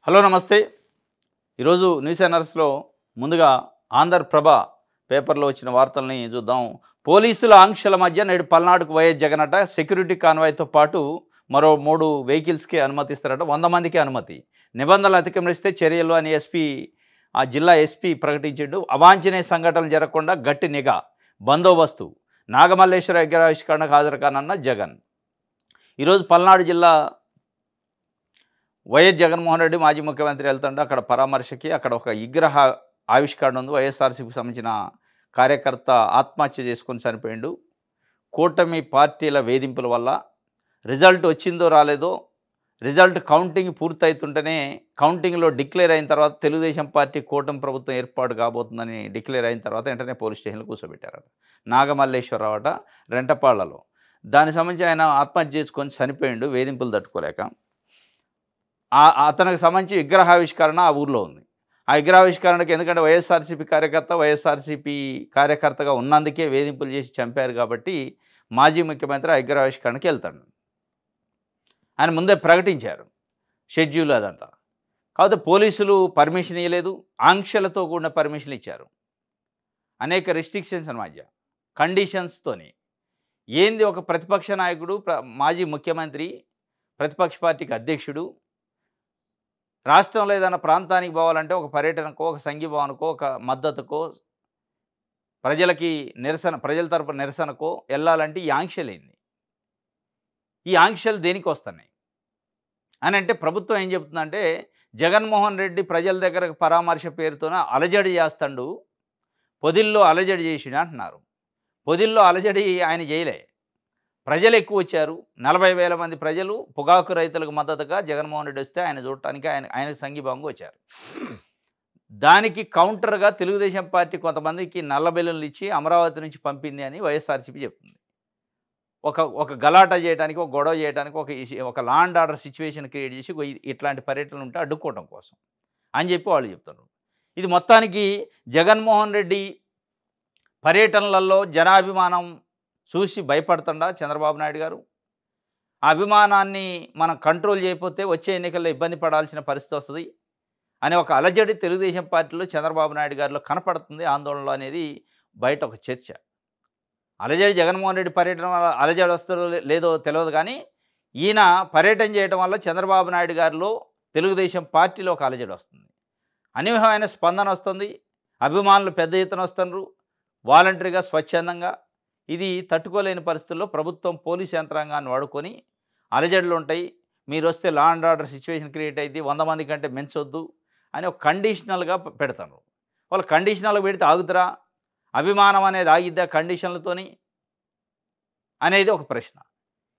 Hello నమస్తే. ఈరోజు news అవర్స్‌లో ముందుగా ఆంధ్రప్రభ పేపర్‌లో వచ్చిన వార్తల్ని చూద్దాం. పోలీసుల ఆంక్షల మధ్య నేడు పల్నాడుకు వైఎస్ జగన్ అట. సెక్యూరిటీ కాన్వాయ్‌తో పాటు మరో 3 వెహికల్స్‌కి అనుమతిస్తారట. 100 మందికి అనుమతి. నిబంధనలు అతిక్రమిస్తే చర్యలు అని జిల్లా ఎస్పీ ప్రకటించిండు. అవాంఛనీయ సంఘటనలు జరగకుండా గట్టి నిఘా, బందోబస్తు. నాగమల్లేశ్వర విగ్రహావిష్కరణకు హాజరు కానున్న జగన్. ఈరోజు పల్నాడు జిల్లా వైఎస్ జగన్మోహన్ రెడ్డి మాజీ ముఖ్యమంత్రి వెళ్తుంటే అక్కడ పరామర్శకి అక్కడ ఒక విగ్రహ ఆవిష్కరణ ఉంది. వైఎస్ఆర్సీపీకి సంబంధించిన కార్యకర్త ఆత్మహత్య చేసుకొని చనిపోయిండు. కూటమి పార్టీల వేధింపుల వల్ల రిజల్ట్ వచ్చిందో రాలేదో, రిజల్ట్ కౌంటింగ్ పూర్తయితుంటేనే కౌంటింగ్లో డిక్లేర్ అయిన తర్వాత తెలుగుదేశం పార్టీ కూటమి ప్రభుత్వం ఏర్పాటు కాబోతుందని డిక్లేర్ అయిన తర్వాత వెంటనే పోలీస్ స్టేషన్లో కూర్చోబెట్టారట. నాగమల్లేశ్వరరావు అట, రెంటపాళ్లలో. దానికి సంబంధించి ఆయన ఆత్మహత్య చేసుకొని చనిపోయిండు వేధింపులు తట్టుకోలేక. అతనికి సంబంధించి విగ్రహావిష్కరణ ఆ ఊర్లో ఉంది. ఆ విగ్రహావిష్కరణకి ఎందుకంటే వైఎస్ఆర్సీపీ కార్యకర్తగా ఉన్నందుకే వేధింపులు చేసి చంపారు కాబట్టి మాజీ ముఖ్యమంత్రి ఆ విగ్రహావిష్కరణకి వెళ్తాడు. ఆయన ముందే ప్రకటించారు షెడ్యూల్ అదంతా. కాకపోతే పోలీసులు పర్మిషన్ ఇవ్వలేదు, ఆంక్షలతో కూడిన పర్మిషన్ ఇచ్చారు. అనేక రిస్ట్రిక్షన్స్ మధ్య కండిషన్స్తోని. ఏంది ఒక ప్రతిపక్ష నాయకుడు, మాజీ ముఖ్యమంత్రి, ప్రతిపక్ష పార్టీకి అధ్యక్షుడు రాష్ట్రంలో ఏదైనా ప్రాంతానికి పోవాలంటే ఒక పర్యటనకో, ఒక సంఘీభావనకో, ఒక మద్దతుకో, ప్రజల తరపున నిరసనకో వెళ్ళాలంటే ఈ ఆంక్షలేంది? ఈ ఆంక్షలు దేనికి వస్తున్నాయి అని అంటే ప్రభుత్వం ఏం చెప్తుందంటే జగన్మోహన్ రెడ్డి ప్రజల దగ్గరకు పరామర్శ పేరుతోన అలజడి చేస్తాడు, పొదిల్లో అలజడి చేసినా అంటున్నారు. పొదిల్లో అలజడి ఆయన చేయలే. ప్రజలు ఎక్కువ వచ్చారు. 40,000 మంది ప్రజలు పొగాకు రైతులకు మద్దతుగా జగన్మోహన్ రెడ్డి వస్తే ఆయన చూడటానికి ఆయనకు సంఘీభావంగా వచ్చారు. దానికి కౌంటర్గా తెలుగుదేశం పార్టీ కొంతమందికి నల్ల బెలూన్లు ఇచ్చి అమరావతి నుంచి పంపింది అని వైఎస్ఆర్సీపీ చెప్తుంది. ఒక గలాటా చేయడానికి, ఒక గొడవ చేయడానికి, ఒక law and order situation create చేసి ఇట్లాంటి పర్యటనలు ఉంటే అడ్డుకోవడం కోసం అని చెప్పి వాళ్ళు చెప్తున్నారు. ఇది మొత్తానికి జగన్మోహన్ రెడ్డి పర్యటనలలో జనాభిమానం చూసి భయపడుతుండా చంద్రబాబు నాయుడు గారు? ఆ అభిమానాన్ని మనం కంట్రోల్ చేయకపోతే వచ్చే ఎన్నికల్లో ఇబ్బంది పడాల్సిన పరిస్థితి వస్తుంది అనే ఒక అలజడి తెలుగుదేశం పార్టీలో చంద్రబాబు నాయుడు గారిలో కనపడుతుంది. ఆందోళనలో అనేది బయట ఒక చర్చ. అలజడి జగన్మోహన్ రెడ్డి పర్యటన వల్ల అలజడి వస్తుందో లేదో తెలియదు, కానీ ఈయన పర్యటన చేయడం వల్ల చంద్రబాబు నాయుడు గారిలో తెలుగుదేశం పార్టీలో ఒక అలజడి వస్తుంది. అనూహ్యమైన స్పందన వస్తుంది. అభిమానులు పెద్ద ఎత్తున వస్తున్నారు, వాలంటరీగా, స్వచ్ఛందంగా. ఇది తట్టుకోలేని పరిస్థితుల్లో ప్రభుత్వం పోలీస్ యంత్రాంగాన్ని వాడుకొని అలజడులు ఉంటాయి, మీరు వస్తే law and order situation create అయింది, 100 మంది కంటే పెంచొద్దు అని ఒక కండిషనల్గా పెడతారు. వాళ్ళు కండిషనల్గా పెడితే ఆగుతారా? అభిమానం అనేది ఆగిద్దా కండిషన్లతోని అనేది ఒక ప్రశ్న.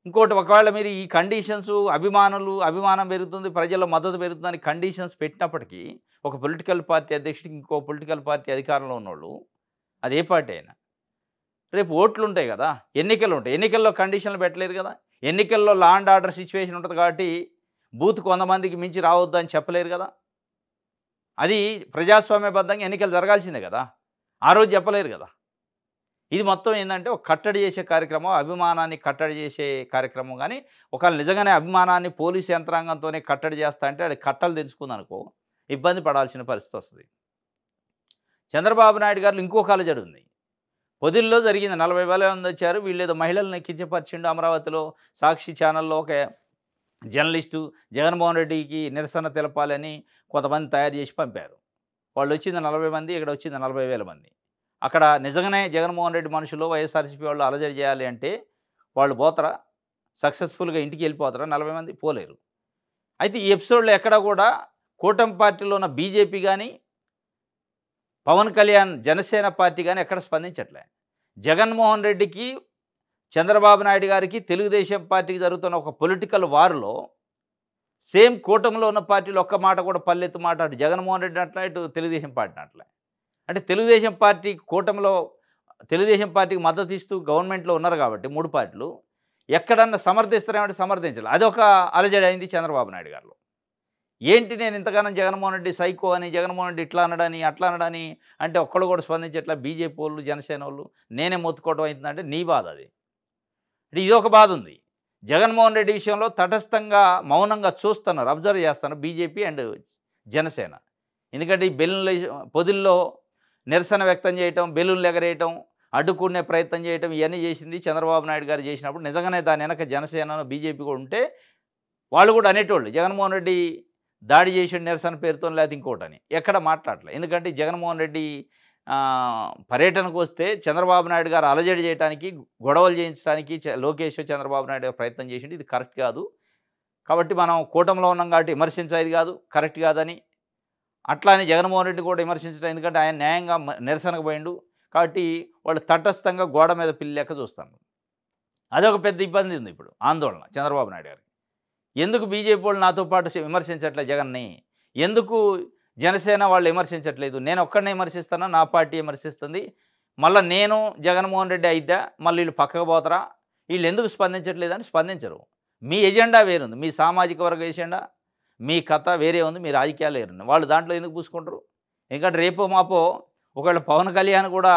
ఇంకోటి, ఒకవేళ మీరు ఈ కండిషన్స్ అభిమానం పెరుగుతుంది, ప్రజల్లో మద్దతు పెరుగుతుందని కండిషన్స్ పెట్టినప్పటికీ ఒక పొలిటికల్ పార్టీ అధ్యక్షుడికి ఇంకో పొలిటికల్ పార్టీ అధికారంలో ఉన్నోళ్ళు, అది ఏ పార్టీ అయినా, రేపు ఓట్లు ఉంటాయి కదా, ఎన్నికలు ఉంటాయి, ఎన్నికల్లో కండిషన్లు పెట్టలేరు కదా. ఎన్నికల్లో లా అండ్ ఆర్డర్ సిచ్యువేషన్ ఉంటుంది కాబట్టి బూత్కు 100 మందికి మించి రావద్దు అని చెప్పలేరు కదా. అది ప్రజాస్వామ్యబద్ధంగా ఎన్నికలు జరగాల్సిందే కదా, ఆ రోజు చెప్పలేరు కదా. ఇది మొత్తం ఏంటంటే ఒక కట్టడి చేసే కార్యక్రమం, అభిమానాన్ని కట్టడి చేసే కార్యక్రమం. కానీ ఒకవేళ నిజంగానే అభిమానాన్ని పోలీసు యంత్రాంగంతోనే కట్టడి చేస్తా అంటే అది కట్టలు తెంచుకుందనుకో ఇబ్బంది పడాల్సిన పరిస్థితి వస్తుంది. చంద్రబాబు నాయుడు గారు ఇంకొక అలజడి ఉంది. పొదిల్లో జరిగింది. 40,000 మంది వచ్చారు. వీళ్ళేదో మహిళల్ని కించపరిచిండు. అమరావతిలో సాక్షి ఛానల్లో ఒక జర్నలిస్టు జగన్మోహన్ రెడ్డికి నిరసన తెలపాలని కొంతమంది తయారు చేసి పంపారు. వాళ్ళు వచ్చింది 40 మంది, ఇక్కడ వచ్చింది 40,000 మంది. అక్కడ నిజంగానే జగన్మోహన్ రెడ్డి మనుషులు, వైఎస్ఆర్సీపీ వాళ్ళు అలజడి చేయాలి అంటే వాళ్ళు పోతారా? సక్సెస్ఫుల్గా ఇంటికి వెళ్ళిపోతారా? 40 మంది పోలేరు. అయితే ఈ ఎపిసోడ్లో ఎక్కడ కూడా కూటమి పార్టీలో ఉన్న బీజేపీ కానీ, పవన్ కళ్యాణ్ జనసేన పార్టీ కానీ ఎక్కడ స్పందించట్లే. జగన్మోహన్ రెడ్డికి, చంద్రబాబు నాయుడు గారికి, తెలుగుదేశం పార్టీకి జరుగుతున్న ఒక పొలిటికల్ వార్లో సేమ్ కూటమిలో ఉన్న పార్టీలు ఒక్క మాట కూడా పల్లెత్తు మాట అటు జగన్మోహన్ రెడ్డి అట్లా, ఇటు తెలుగుదేశం పార్టీ అట్లా. అంటే తెలుగుదేశం పార్టీ కూటమిలో తెలుగుదేశం పార్టీకి మద్దతు ఇస్తూ గవర్నమెంట్లో ఉన్నారు కాబట్టి 3 పార్టీలు ఎక్కడన్నా సమర్థిస్తారేమంటే సమర్థించాలి. అదొక అలజడి అయింది చంద్రబాబు నాయుడు గారిలో. ఏంటి నేను ఇంతగానం జగన్మోహన్ రెడ్డి సైకో అని, జగన్మోహన్ రెడ్డి ఇట్లా అనడని, అట్లా అనడని అంటే ఒక్కళ్ళు కూడా స్పందించట్లా. బీజేపీ వాళ్ళు, జనసేన వాళ్ళు నేనే మొత్తుకోవడం అవుతుందంటే నీ బాధ అది. ఇదొక బాధ ఉంది. జగన్మోహన్ రెడ్డి విషయంలో తటస్థంగా, మౌనంగా చూస్తున్నారు, అబ్జర్వ్ చేస్తున్నారు బీజేపీ అండ్ జనసేన. ఎందుకంటే ఈ పొదిల్లో నిరసన వ్యక్తం చేయటం, బెలూన్లు ఎగరేయటం, అడ్డుకునే ప్రయత్నం చేయటం ఇవన్నీ చేసింది చంద్రబాబు నాయుడు గారు చేసినప్పుడు నిజంగానే దాని వెనక జనసేనను, బీజేపీ కూడా ఉంటే వాళ్ళు కూడా అనేటోళ్ళు జగన్మోహన్ రెడ్డి దాడి చేసిన నిరసన పేరుతో లేకపోతే ఇంకోటని. ఎక్కడ మాట్లాడలే. ఎందుకంటే జగన్మోహన్ రెడ్డి పర్యటనకు వస్తే చంద్రబాబు నాయుడు గారు అలజడి చేయడానికి, గొడవలు చేయించడానికి లోకేష్, చంద్రబాబు నాయుడు గారు ప్రయత్నం చేసిండు. ఇది కరెక్ట్ కాదు. కాబట్టి మనం కూటమిలో ఉన్నాం కాబట్టి విమర్శించేది కాదు, కరెక్ట్ కాదని. అట్లా అని జగన్మోహన్ రెడ్డి కూడా విమర్శించడం, ఎందుకంటే ఆయన న్యాయంగా నిరసనకు పోయిండు. కాబట్టి వాళ్ళు తటస్థంగా గోడ మీద పిల్లి లెక్క చూస్తాను. అదొక పెద్ద ఇబ్బంది ఉంది ఇప్పుడు, ఆందోళన చంద్రబాబు నాయుడు గారికి. ఎందుకు బీజేపీ వాళ్ళు నాతో పాటు విమర్శించట్లేదు జగన్ని? ఎందుకు జనసేన వాళ్ళు విమర్శించట్లేదు? నేను ఒక్కడినే విమర్శిస్తానా? నా పార్టీ విమర్శిస్తుంది. మళ్ళీ నేను జగన్మోహన్ రెడ్డి అయిద్దా? మళ్ళీ వీళ్ళు పక్కకు పోతారా? వీళ్ళు ఎందుకు స్పందించట్లేదని స్పందించరు. మీ ఎజెండా వేరుంది, మీ సామాజిక వర్గ ఎజెండా, మీ కథ వేరే ఉంది, మీ రాజకీయాలు వేరుంది. వాళ్ళు దాంట్లో ఎందుకు పూసుకుంటారు? ఎందుకంటే రేపో మాపో ఒకవేళ పవన్ కళ్యాణ్ కూడా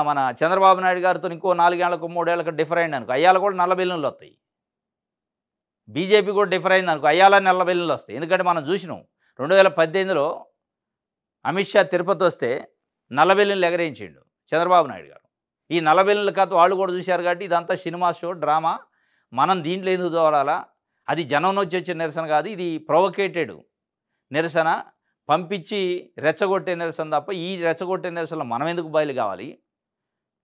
మన చంద్రబాబు నాయుడు గారితో ఇంకో 4 ఏళ్లకు 3 ఏళ్లకు డిఫర్ అయింది అనుకో, అయ్యాల కూడా నల్ల బెలూన్లు వస్తాయి. బీజేపీ కూడా డిఫర్ అయింది అనుకో, అయ్యాల నల్ల బెలూన్లు వస్తాయి. ఎందుకంటే మనం చూసినాం 2018లో అమిత్ షా తిరుపతి వస్తే నల్ల బెలూన్లు ఎగరేయించిండు చంద్రబాబు నాయుడు గారు. ఈ నల్ల బెలూన్ల కథ వాళ్ళు కూడా చూశారు కాబట్టి ఇదంతా సినిమా షో, డ్రామా. మనం దీంట్లో ఎందుకు చూడాలా? అది జనం నుంచి వచ్చే నిరసన కాదు, ఇది ప్రొవోకేటెడ్ నిరసన, పంపించి రెచ్చగొట్టే నిరసన తప్ప ఈ రెచ్చగొట్టే నిరసనలో మనం ఎందుకు బయలు కావాలి?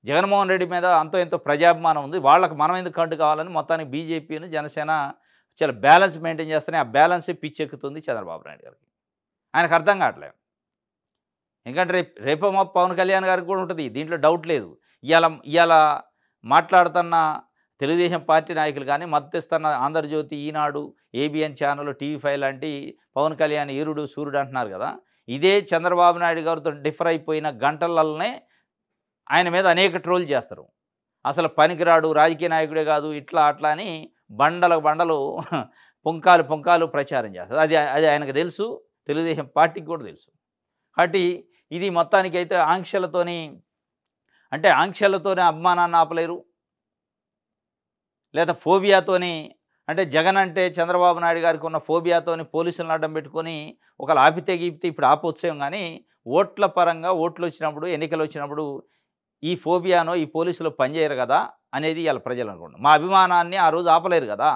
జగన్మోహన్ రెడ్డి మీద అంతో ఎంతో ప్రజాభిమానం ఉంది, వాళ్ళకి మనం ఎందుకు కంటు కావాలని మొత్తానికి బీజేపీని, జనసేన చాలా బ్యాలెన్స్ మెయింటైన్ చేస్తేనే ఆ బ్యాలెన్సే పిచ్చెక్కుతుంది చంద్రబాబు నాయుడు గారికి. ఆయనకు అర్థం కావట్లేదు. ఎందుకంటే రేపో మా పవన్ కళ్యాణ్ గారికి కూడా ఉంటుంది, దీంట్లో డౌట్ లేదు. ఇవాళ మాట్లాడుతున్న తెలుగుదేశం పార్టీ నాయకులు కానీ, మద్దతిస్తున్న ఆంధ్రజ్యోతి, ఈనాడు, ఏబిఎన్ ఛానల్, టీవీ5 లాంటి పవన్ కళ్యాణ్ ఈరుడు సూర్యుడు అంటున్నారు కదా, ఇదే చంద్రబాబు నాయుడు గారితో డిఫర్ అయిపోయిన గంటలనే ఆయన మీద అనేక ట్రోల్ చేస్తారు. అసలు పనికిరాడు, రాజకీయ నాయకుడే కాదు, ఇట్లా అట్లా అని బండలు పుంకాలు ప్రచారం చేస్తారు. అది ఆయనకు తెలుసు, తెలుగుదేశం పార్టీకి కూడా తెలుసు. కాబట్టి ఇది మొత్తానికైతే ఆంక్షలతోనే అభిమానాన్ని ఆపలేరు, లేదా ఫోబియాతోని, అంటే జగన్ అంటే చంద్రబాబు నాయుడు గారికి ఉన్న ఫోబియాతోని పోలీసులను అడ్డం పెట్టుకొని ఒకళ్ళు ఆపితే గీపితే ఇప్పుడు ఆపొచ్చాం. కానీ ఓట్ల పరంగా ఓట్లు వచ్చినప్పుడు, ఎన్నికలు వచ్చినప్పుడు ఈ ఫోబియానో ఈ పోలీసులు పనిచేయరు కదా అనేది ఇవాళ ప్రజలు అనుకుంటున్నారు. మా అభిమానాన్ని ఆ రోజు ఆపలేరు కదా.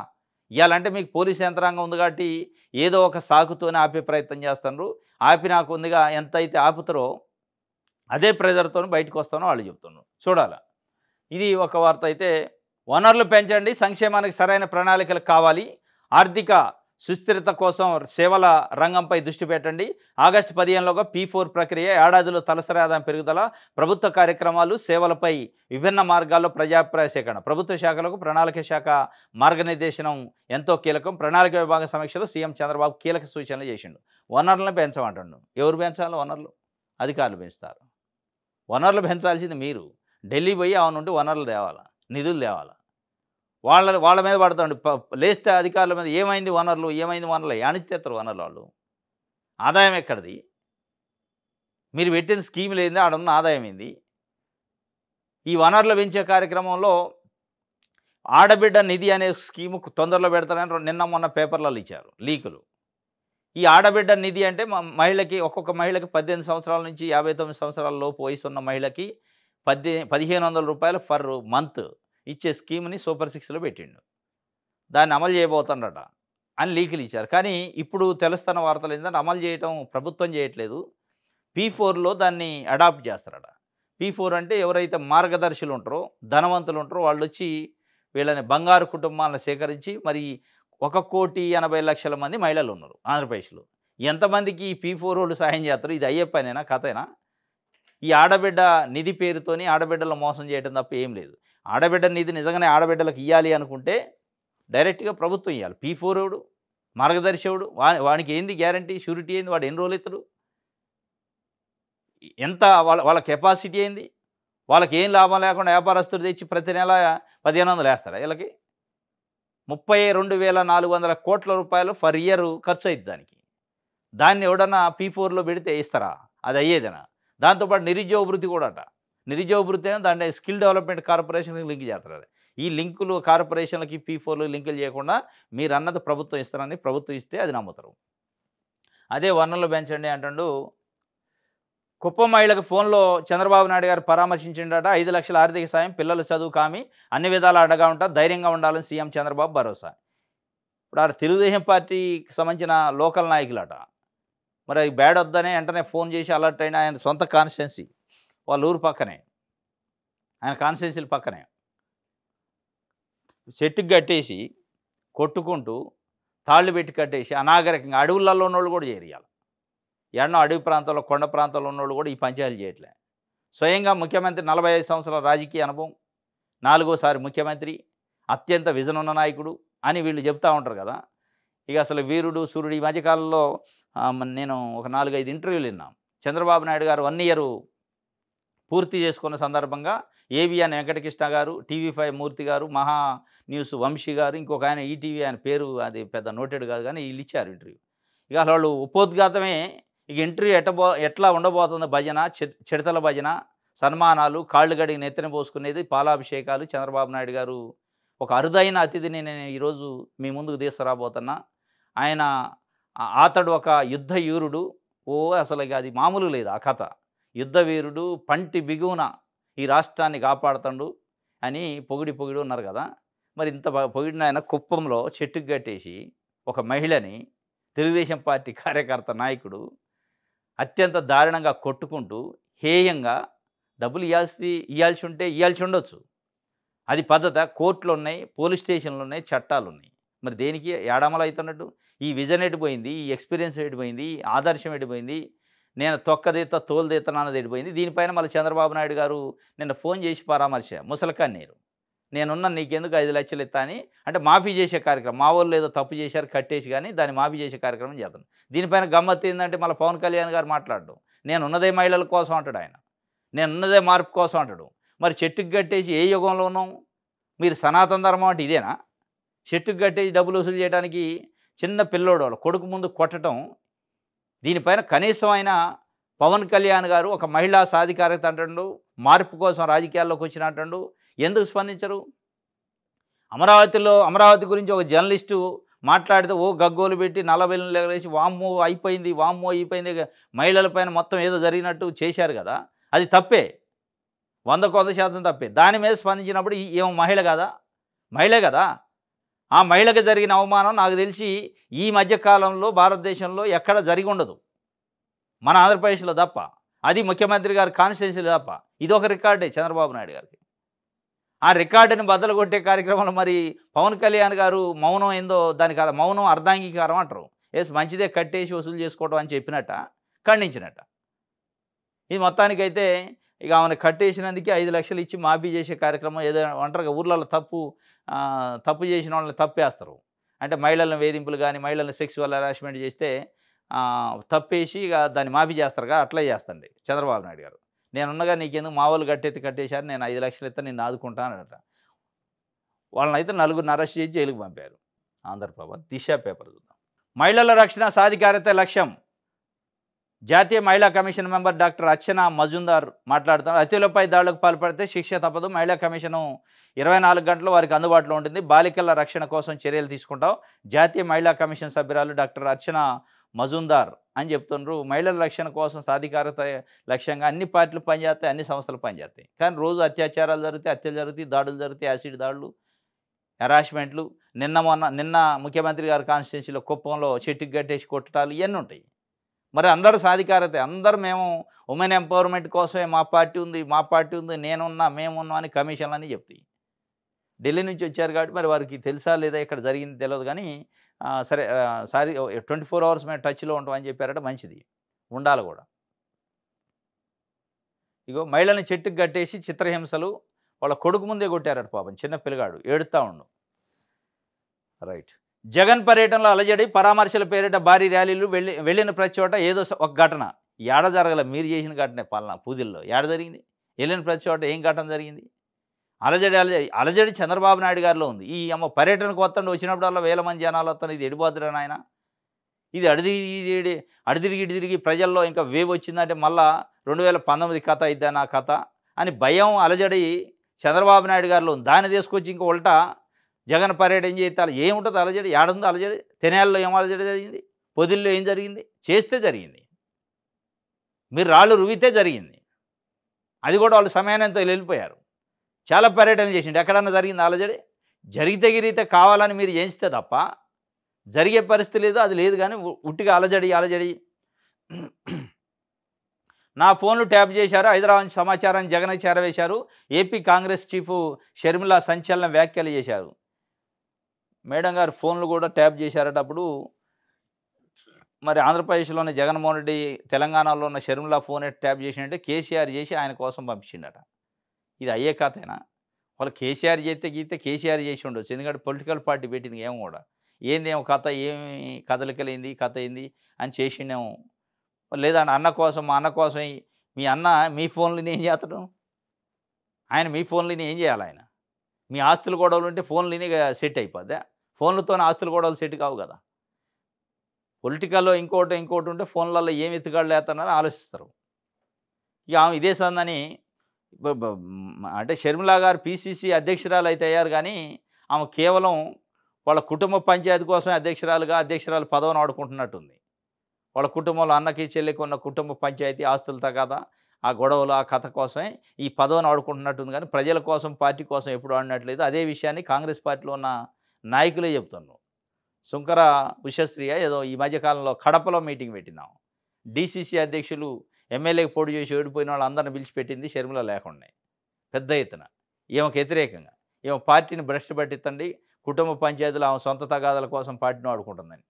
ఇవాళంటే మీకు పోలీసు యంత్రాంగం ఉంది కాబట్టి ఏదో ఒక సాకుతోనే ఆపే ప్రయత్నం చేస్తున్నారు. ఆపి నాకు ఉందిగా ఎంత అయితే ఆపుతారో అదే ప్రెజర్తో బయటకు వస్తానో వాళ్ళు చెప్తున్నారు. చూడాలి. ఇది ఒక వార్త అయితే. వనరులు పెంచండి, సంక్షేమానికి సరైన ప్రణాళికలు కావాలి, ఆర్థిక సుస్థిరత కోసం సేవల రంగంపై దృష్టి పెట్టండి. ఆగస్టు 15లోగా P4 ప్రక్రియ, ఏడాదిలో తలసరి ఆదాయం పెరుగుదల, ప్రభుత్వ కార్యక్రమాలు, సేవలపై విభిన్న మార్గాల్లో ప్రజాభిప్రాయ సేకరణ, ప్రభుత్వ శాఖలకు ప్రణాళిక శాఖ మార్గనిర్దేశనం ఎంతో కీలకం. ప్రణాళిక విభాగ సమీక్షలో సీఎం చంద్రబాబు కీలక సూచనలు చేసిండు. వనరులను పెంచమంటుండు. ఎవరు పెంచాలి వనరులు? అధికారులు పెంచుతారు. వనరులు పెంచాల్సింది మీరు. ఢిల్లీ పోయి అవునుండి వనరులు తేవాలా, నిధులు తేవాలా. వాళ్ళ మీద పడుతుంది. లేస్తే అధికారుల మీద ఏమైంది వనరులు అణిచితేస్తారు వనరులు. వాళ్ళు ఆదాయం ఎక్కడిది? మీరు పెట్టిన స్కీములు ఏంది, ఆడున్న ఆదాయం ఏంది? ఈ వనరులు పెంచే కార్యక్రమంలో ఆడబిడ్డ నిధి అనే స్కీము తొందరలో పెడతారని నిన్న మొన్న పేపర్లలో ఇచ్చారు లీకులు. ఈ ఆడబిడ్డ నిధి అంటే మహిళకి, ఒక్కొక్క మహిళకి 18 సంవత్సరాల నుంచి 59 సంవత్సరాల లోపు వయసు ఉన్న మహిళకి 1500 రూపాయలు ఫర్ మంత్ ఇచ్చే స్కీమ్ని సూపర్ 6లో పెట్టిండు. దాన్ని అమలు చేయబోతున్నారట అని లీకులు ఇచ్చారు. కానీ ఇప్పుడు తెలుస్తున్న వార్తలు ఏంటంటే అమలు చేయటం ప్రభుత్వం చేయట్లేదు, P4లో దాన్ని అడాప్ట్ చేస్తారట. P4 అంటే ఎవరైతే మార్గదర్శులు ఉంటారో, ధనవంతులు ఉంటారో వాళ్ళు వచ్చి వీళ్ళని బంగారు కుటుంబాలను సేకరించి, మరి 1,80,00,000 మంది మహిళలు ఉన్నారు ఆంధ్రప్రదేశ్లో. ఎంతమందికి ఈ P4 వాళ్ళు సాయం చేస్తారు? ఇది అయ్యే పనేనా, కథేనా? ఈ ఆడబిడ్డ నిధి పేరుతోని ఆడబిడ్డలను మోసం చేయడం తప్ప ఏం లేదు. ఆడబిడ్డ నిధి నిజంగానే ఆడబిడ్డలకు ఇవ్వాలి అనుకుంటే డైరెక్ట్గా ప్రభుత్వం ఇవ్వాలి. P4 ఎవడు, మార్గదర్శకుడు, వానికి ఏంది గ్యారంటీ, షూరిటీ ఏంది, వాడు ఎన్ని రోజులు ఇస్తాడు, ఎంత వాళ్ళ కెపాసిటీ ఏంది, వాళ్ళకి ఏం లాభం లేకుండా వ్యాపారస్తులు తెచ్చి ప్రతి నెల 1500 వేస్తారా? వీళ్ళకి 32,400 కోట్ల రూపాయలు ఫర్ ఇయర్ ఖర్చు అయింది దానికి. దాన్ని ఎవడన్నా P4లో పెడితే ఇస్తారా? అది అయ్యేదేనా? దాంతోపాటు నిరుద్యోగ వృత్తి కూడా అట. నిరుద్యోగ వృత్తి దాన్ని స్కిల్ డెవలప్మెంట్ కార్పొరేషన్కి లింక్ చేస్తారు. ఈ లింకులు కార్పొరేషన్లకి P4లు లింకులు చేయకుండా మీరన్నది ప్రభుత్వం ఇస్తారని ప్రభుత్వం ఇస్తే అది నమ్ముతారు. అదే వనరులు పెంచండి అంటుండు. కుప్పం మహిళకు ఫోన్లో చంద్రబాబు నాయుడు గారు పరామర్శించిండట. 5 లక్షల ఆర్థిక సాయం, పిల్లల చదువు కామి, అన్ని విధాలా అండగా ఉంటా, ధైర్యంగా ఉండాలని సీఎం చంద్రబాబు భరోసా. ఇప్పుడు ఆ తెలుగుదేశం పార్టీకి సంబంధించిన లోకల్ నాయకులట. మరి అది బ్యాడ్ వద్దనే వెంటనే ఫోన్ చేసి అలర్ట్ అయిన ఆయన సొంత కాన్స్టిట్యున్సీ వాళ్ళ ఊరు పక్కనే, ఆయన కాన్స్టిట్యున్సీల పక్కనే చెట్టుకి కట్టేసి కొట్టుకుంటూ తాళ్ళు పెట్టి కట్టేసి అనాగరికంగా అడవులలో ఉన్నోళ్ళు కూడా చేరియాలి. ఎన్నో అడవి ప్రాంతాల్లో కొండ ప్రాంతాల్లో ఉన్నోళ్ళు కూడా ఈ పంచాయతీలు చేయట్లే. స్వయంగా ముఖ్యమంత్రి 45 సంవత్సరాల రాజకీయ అనుభవం, 4వసారి ముఖ్యమంత్రి, అత్యంత విజన్ ఉన్న నాయకుడు అని వీళ్ళు చెప్తూ ఉంటారు కదా. ఇక అసలు వీరుడు సూర్యుడు ఈ మధ్యకాలంలో నేను ఒక 4-5 ఇంటర్వ్యూలు విన్నాం. చంద్రబాబు నాయుడు గారు 1 ఇయర్ పూర్తి చేసుకున్న సందర్భంగా ఏబిఎన్ వెంకటకృష్ణ గారు, TV5 మూర్తి గారు, మహా న్యూస్ వంశీ గారు, ఇంకొక ఆయన ఈటీవీ, ఆయన పేరు అది పెద్ద నోటెడ్ కాదు కానీ వీళ్ళు ఇచ్చారు ఇంటర్వ్యూ. ఇక అసలు వాళ్ళు ఉపోద్ఘాతమే. ఇక ఇంటర్వ్యూ ఎట్లా ఉండబోతుంది భజన, చిడతల భజన, సన్మానాలు, కాళ్ళు గడిగి నెత్తిన పోసుకునేది, పాలాభిషేకాలు. చంద్రబాబు నాయుడు గారు ఒక అరుదైన అతిథిని నేను ఈరోజు మీ ముందుకు తీసుకురాబోతున్నా. ఆయన అతడు ఒక యుద్ధ యూరుడు. అసలు ఇక అది మామూలు లేదు ఆ కథ. యుద్ధ వీరుడు, పంటి బిగువున ఈ రాష్ట్రాన్ని కాపాడుతాడు అని పొగిడి ఉన్నారు కదా. మరి ఇంత పొగిడిన ఆయన కుప్పంలో చెట్టుకు కట్టేసి ఒక మహిళని, తెలుగుదేశం పార్టీ కార్యకర్త నాయకుడు అత్యంత దారుణంగా కొట్టుకుంటూ హేయంగా డబ్బులు ఇవ్వాల్సి ఉంటే ఇవ్వాల్సి ఉండొచ్చు. అది పద్ధత. కోర్టులు ఉన్నాయి, పోలీస్ స్టేషన్లు ఉన్నాయి, చట్టాలు ఉన్నాయి. మరి దేనికి ఏడమలు అవుతున్నట్టు? ఈ విజన్ ఎడిపోయింది, ఈ ఎక్స్పీరియన్స్ ఎడిపోయింది, ఈ ఆదర్శం ఎడిపోయింది, నేను తొక్కదీత తోలుదీతనన్నది ఎడిపోయింది. దీనిపైన మళ్ళీ చంద్రబాబు నాయుడు గారు నిన్న ఫోన్ చేసి పరామర్శ, ముసలకన్నీరు, నేనున్నా నీకెందుకు 5 లక్షలు ఇస్తా అని. అంటే మాఫీ చేసే కార్యక్రమం, మా వాళ్ళు ఏదో తప్పు చేశారు కట్టేసి కానీ దాన్ని మాఫీ చేసే కార్యక్రమం చేద్దాం. దీనిపైన గమ్మత్తు ఏంటంటే మళ్ళీ పవన్ కళ్యాణ్ గారు మాట్లాడడం, నేనున్నదే మహిళల కోసం అంటాడు ఆయన, నేనున్నదే మార్పు కోసం అంటాడు. మరి చెట్టుకు కట్టేసి ఏ యుగంలో ఉన్నాం? మీరు సనాతన ధర్మం అంటే ఇదేనా? చెట్టుకు కట్టేసి డబ్బులు వసూలు చేయడానికి చిన్న పిల్లోడు వాళ్ళ కొడుకు ముందు కొట్టడం. దీనిపైన కనీసం అయినా పవన్ కళ్యాణ్ గారు ఒక మహిళా సాధికారత అంటాడు, మార్పు కోసం రాజకీయాల్లోకి వచ్చిన అంటాడు, ఎందుకు స్పందించరు? అమరావతి గురించి ఒక జర్నలిస్టు మాట్లాడితే గగ్గోలు పెట్టి 40 ఎగరేసి వామ్మో అయిపోయింది, వామ్మో అయిపోయింది, మహిళల పైన మొత్తం ఏదో జరిగినట్టు చేశారు కదా. అది తప్పే, 100% తప్పే. దాని మీద స్పందించినప్పుడు ఏమో మహిళ కదా, మహిళే కదా. ఆ మహిళకు జరిగిన అవమానం నాకు తెలిసి ఈ మధ్యకాలంలో భారతదేశంలో ఎక్కడ జరిగి ఉండదు, మన ఆంధ్రప్రదేశ్లో తప్ప. అది ముఖ్యమంత్రి గారి కాన్స్టిట్యున్సీలో తప్ప. ఇదొక రికార్డే చంద్రబాబు నాయుడు గారికి. ఆ రికార్డుని బద్దలు కొట్టే కార్యక్రమంలో మరి పవన్ కళ్యాణ్ గారు మౌనం ఏందో దానికి మౌనం అర్ధాంగీకారం అంటారు. మంచిదే కట్టేసి వసూలు చేసుకోవడం అని చెప్పినట్ట, ఖండించినట్ట. ఇది మొత్తానికైతే ఇక ఆమెను కట్టేసినందుకే 5 లక్షలు ఇచ్చి మాఫీ చేసే కార్యక్రమం ఏదో అంటారు. ఊర్లలో తప్పు చేసిన వాళ్ళని తప్పేస్తారు. అంటే మహిళలను వేధింపులు కానీ, మహిళలను సెక్సువల్ హెరాస్మెంట్ చేస్తే తప్పేసి ఇక దాన్ని మాఫీ చేస్తారు కదా, అట్లా చేస్తండి చంద్రబాబు నాయుడు గారు. నేనున్నగా నీకెందుకు, మా వాళ్ళు కట్టేశారు, నేను 5 లక్షలు ఇస్తా, నిన్ను ఆదుకుంటానట. వాళ్ళనైతే 4గురిని అరెస్ట్ చేసి జైలుకు పంపారు. ఆంధ్రప్రభ దిశ పేపర్ చూద్దాం. మహిళల రక్షణ సాధికారత లక్ష్యం. జాతీయ మహిళా కమిషన్ మెంబర్ డాక్టర్ అర్చన మజుందార్ మాట్లాడుతున్నారు. అతిథులపై దాడులకు పాల్పడితే శిక్ష తప్పదు. మహిళా కమిషను 24 గంటలు వారికి అందుబాటులో ఉంటుంది. బాలికల రక్షణ కోసం చర్యలు తీసుకుంటాం. జాతీయ మహిళా కమిషన్ సభ్యురాలు డాక్టర్ అర్చన మజుందార్ అని చెప్తున్నారు. మహిళల రక్షణ కోసం సాధికారత లక్ష్యంగా అన్ని పార్టీలు పనిచేస్తాయి, అన్ని సంస్థలు పనిచేస్తాయి. కానీ రోజు అత్యాచారాలు జరుగుతాయి, హత్యలు జరుగుతాయి, దాడులు జరుగుతాయి, యాసిడ్ దాడులు, హెరాస్మెంట్లు. నిన్న ముఖ్యమంత్రి గారి కాన్స్టిట్యున్సీలో కుప్పంలో చెట్టుకు గట్టేసి కొట్టడాలు ఇవన్నీ ఉంటాయి. మరి అందరూ సాధికారత, అందరూ మేము ఉమెన్ ఎంపవర్మెంట్ కోసమే మా పార్టీ ఉంది, నేనున్నా, మేమున్నాం అని కమిషన్లని చెప్తాయి. ఢిల్లీ నుంచి వచ్చారు కాబట్టి మరి వారికి తెలుసా లేదా ఇక్కడ జరిగింది తెలియదు కానీ సరే 24 అవర్స్ మేము టచ్లో ఉంటామని చెప్పారట. మంచిది, ఉండాలి కూడా. ఇగో మహిళని చెట్టుకు కట్టేసి చిత్రహింసలు, వాళ్ళ కొడుకు ముందే కొట్టారట పాపం, చిన్న పిల్లగాడు ఏడుస్తూ ఉండు. రైట్. జగన్ పర్యటనలో అలజడి, పరామర్శల పేరిట భారీ ర్యాలీలు, వెళ్ళిన ప్రతి చోట ఏదో ఒక ఘటన. ఏడ జరగల, మీరు చేసిన ఘటనే పాలన పూదిల్లో ఏడ జరిగింది? వెళ్ళిన ప్రతి చోట ఏం ఘటన జరిగింది? అలజడి చంద్రబాబు నాయుడు గారిలో ఉంది. ఈ పర్యటనకు వచ్చినప్పుడల్లా వేల మంది జనాలు వస్తాను, ఇది ఎడిపోద్దురా నాయన, ఇది అడిదిరిగి ప్రజల్లో ఇంకా వేవ్ వచ్చిందంటే మళ్ళా 2019 కథ ఇద్దా నా కథ అని భయం, అలజడి చంద్రబాబు నాయుడు గారిలో ఉంది. దాన్ని తీసుకొచ్చి ఇంక ఉల్టా జగన్ పర్యటన చేయాలి. ఏముంటుంది అలజడి? ఏడుంది అలజడి? తెనాలిలో ఏం అలజడి జరిగింది? పొదిల్లో ఏం జరిగింది? చేస్తే జరిగింది. మీరు రాళ్ళు రువ్వితే జరిగింది. అది కూడా వాళ్ళు సమయానంతో వెళ్ళిపోయారు. చాలా పర్యటనలు చేసిండు. ఎక్కడన్నా జరిగింది అలజడి? జరిగితే గిరిగితే కావాలని మీరు చేయిస్తే తప్ప జరిగే పరిస్థితి లేదు. అది లేదు. కానీ ఉట్టిగా అలజడి అలజడి నా ఫోన్లు ట్యాప్ చేశారు. హైదరాబాద్ నుంచి సమాచారాన్ని జగన్కి చేరవేశారు. ఏపీ కాంగ్రెస్ చీఫ్ షర్మిల సంచలన వ్యాఖ్యలు చేశారు. మేడం గారు ఫోన్లు కూడా ట్యాప్ చేశారట. అప్పుడు మరి ఆంధ్రప్రదేశ్లోని జగన్మోహన్ రెడ్డి, తెలంగాణలో ఉన్న షర్మిల ఫోన్ ట్యాప్ చేసినట్టే కేసీఆర్ చేసి ఆయన కోసం పంపించిండట. ఇది అయ్యే కథేనా? వాళ్ళు కేసీఆర్ చేస్తే గీతే కేసీఆర్ చేసి ఉండొచ్చు. ఎందుకంటే పొలిటికల్ పార్టీ పెట్టింది ఏమో కూడా. ఏందేమో కథ, ఏమి కదలికలేంది, కథ ఏంది అని చేసిండేమో. లేదా అన్న కోసం, మా అన్న కోసం మీ అన్న మీ ఫోన్లని ఏం చేస్తాడు? ఆయన మీ ఫోన్లని ఏం చేయాలి ఆయన? మీ ఆస్తులు గొడవలు ఉంటే ఫోన్లని సెట్ అయిపోద్దా? ఫోన్లతోనే ఆస్తులు గొడవలు సెట్ కావు కదా. పొలిటికల్లో ఇంకోటి ఉంటే ఫోన్లలో ఏం ఎత్తుగాడు లేస్తున్నారని ఆలోచిస్తారు. ఇక ఆమె ఇదే సందని అంటే షర్మిల గారు పీసీసీ అధ్యక్షురాలు అయితే అయ్యారు. కానీ ఆమె కేవలం వాళ్ళ కుటుంబ పంచాయతీ కోసమే అధ్యక్షురాలు పదవిని ఆడుకుంటున్నట్టుంది. వాళ్ళ కుటుంబంలో అన్నకి చెల్లికి ఉన్న కుటుంబ పంచాయతీ ఆస్తుల తగాదా, ఆ గొడవలు, ఆ కథ కోసమే ఈ పదవిని ఆడుకుంటున్నట్టుంది. కానీ ప్రజల కోసం, పార్టీ కోసం ఎప్పుడు ఆడినట్లేదు. అదే విషయాన్ని కాంగ్రెస్ పార్టీలో ఉన్న నాయకులే చెప్తున్నారు. శుంకర ఉషశ్రీయ ఏదో ఈ మధ్యకాలంలో కడపలో మీటింగ్ పెట్టినాం. డీసీసీ అధ్యక్షులు ఎమ్మెల్యేకి పోటీ చేసి ఓడిపోయిన వాళ్ళందరిని పిలిచిపెట్టింది షర్మిల లేకుండా పెద్ద ఎత్తున. ఈమెకు వ్యతిరేకంగా ఈమె పార్టీని భ్రష్టు పట్టించండి, కుటుంబ పంచాయతీలు ఆమె సొంత తగాదాల కోసం పార్టీని ఆడుకుంటుందని.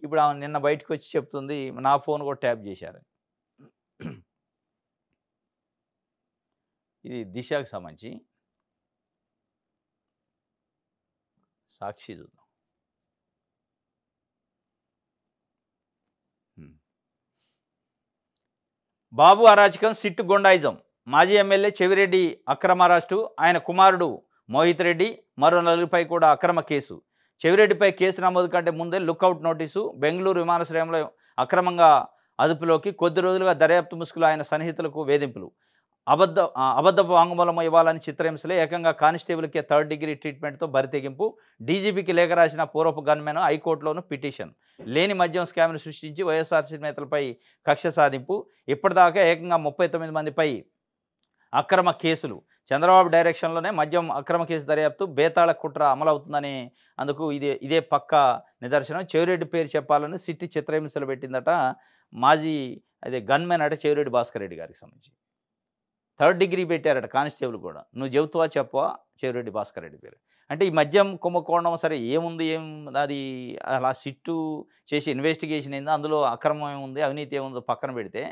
ఇప్పుడు ఆమె నిన్న బయటకు వచ్చి చెప్తుంది నా ఫోన్ కూడా ట్యాప్ చేశారని. ఇది దిశకు సంబంధించి సాక్షి చూద్దాం. బాబు అరాచకం, సిట్టు గుండాయిజం. మాజీ ఎమ్మెల్యే చెవిరెడ్డి అక్రమ అరెస్టు, ఆయన కుమారుడు మోహిత్ రెడ్డి, మరో నలుగురిపై కూడా అక్రమ కేసు. చెవిరెడ్డిపై కేసు నమోదు కంటే ముందే లుక్అవుట్ నోటీసు. బెంగళూరు విమానాశ్రయంలో అక్రమంగా అదుపులోకి, కొద్ది రోజులుగా దర్యాప్తు ముసుగులో ఆయన సన్నిహితులకు వేధింపులు, అబద్ధపు వాంగ్మూలం ఇవ్వాలని చిత్రహింసలే, ఏకంగా కానిస్టేబుల్కే 3rd డిగ్రీ ట్రీట్మెంట్తో బరితెగింపు. డీజీపీకి లేఖ రాసిన పూర్వపు గన్మెన్ హైకోర్టులోనూ పిటిషన్. లేని మద్యం స్కామ్ను సృష్టించి వైఎస్ఆర్సీ నేతలపై కక్ష సాధింపు. ఇప్పటిదాకా ఏకంగా 39 మందిపై అక్రమ కేసులు. చంద్రబాబు డైరెక్షన్లోనే మద్యం అక్రమ కేసు దర్యాప్తు, బేతాళ కుట్ర అమలవుతుందని అందుకు ఇదే పక్కా నిదర్శనం. చెవిరెడ్డి పేరు చెప్పాలని సిట్టి చిత్రహింసలు పెట్టిందట మాజీ అదే గన్మెన్ అట చెవిరెడ్డి భాస్కర్ రెడ్డి గారికి సంబంధించి. 3rd డిగ్రీ పెట్టారట కానిస్టేబుల్ కూడా. నువ్వు చెబుతావా చెప్పవా చెవిరెడ్డి భాస్కర్ రెడ్డి పేరు. అంటే ఈ మద్యం కుంభకోణం సరే ఏముంది, అది అలా సిట్టు చేసి ఇన్వెస్టిగేషన్ అయింది, అందులో అక్రమం ఏముంది, అవినీతి ఏముందో పక్కన పెడితే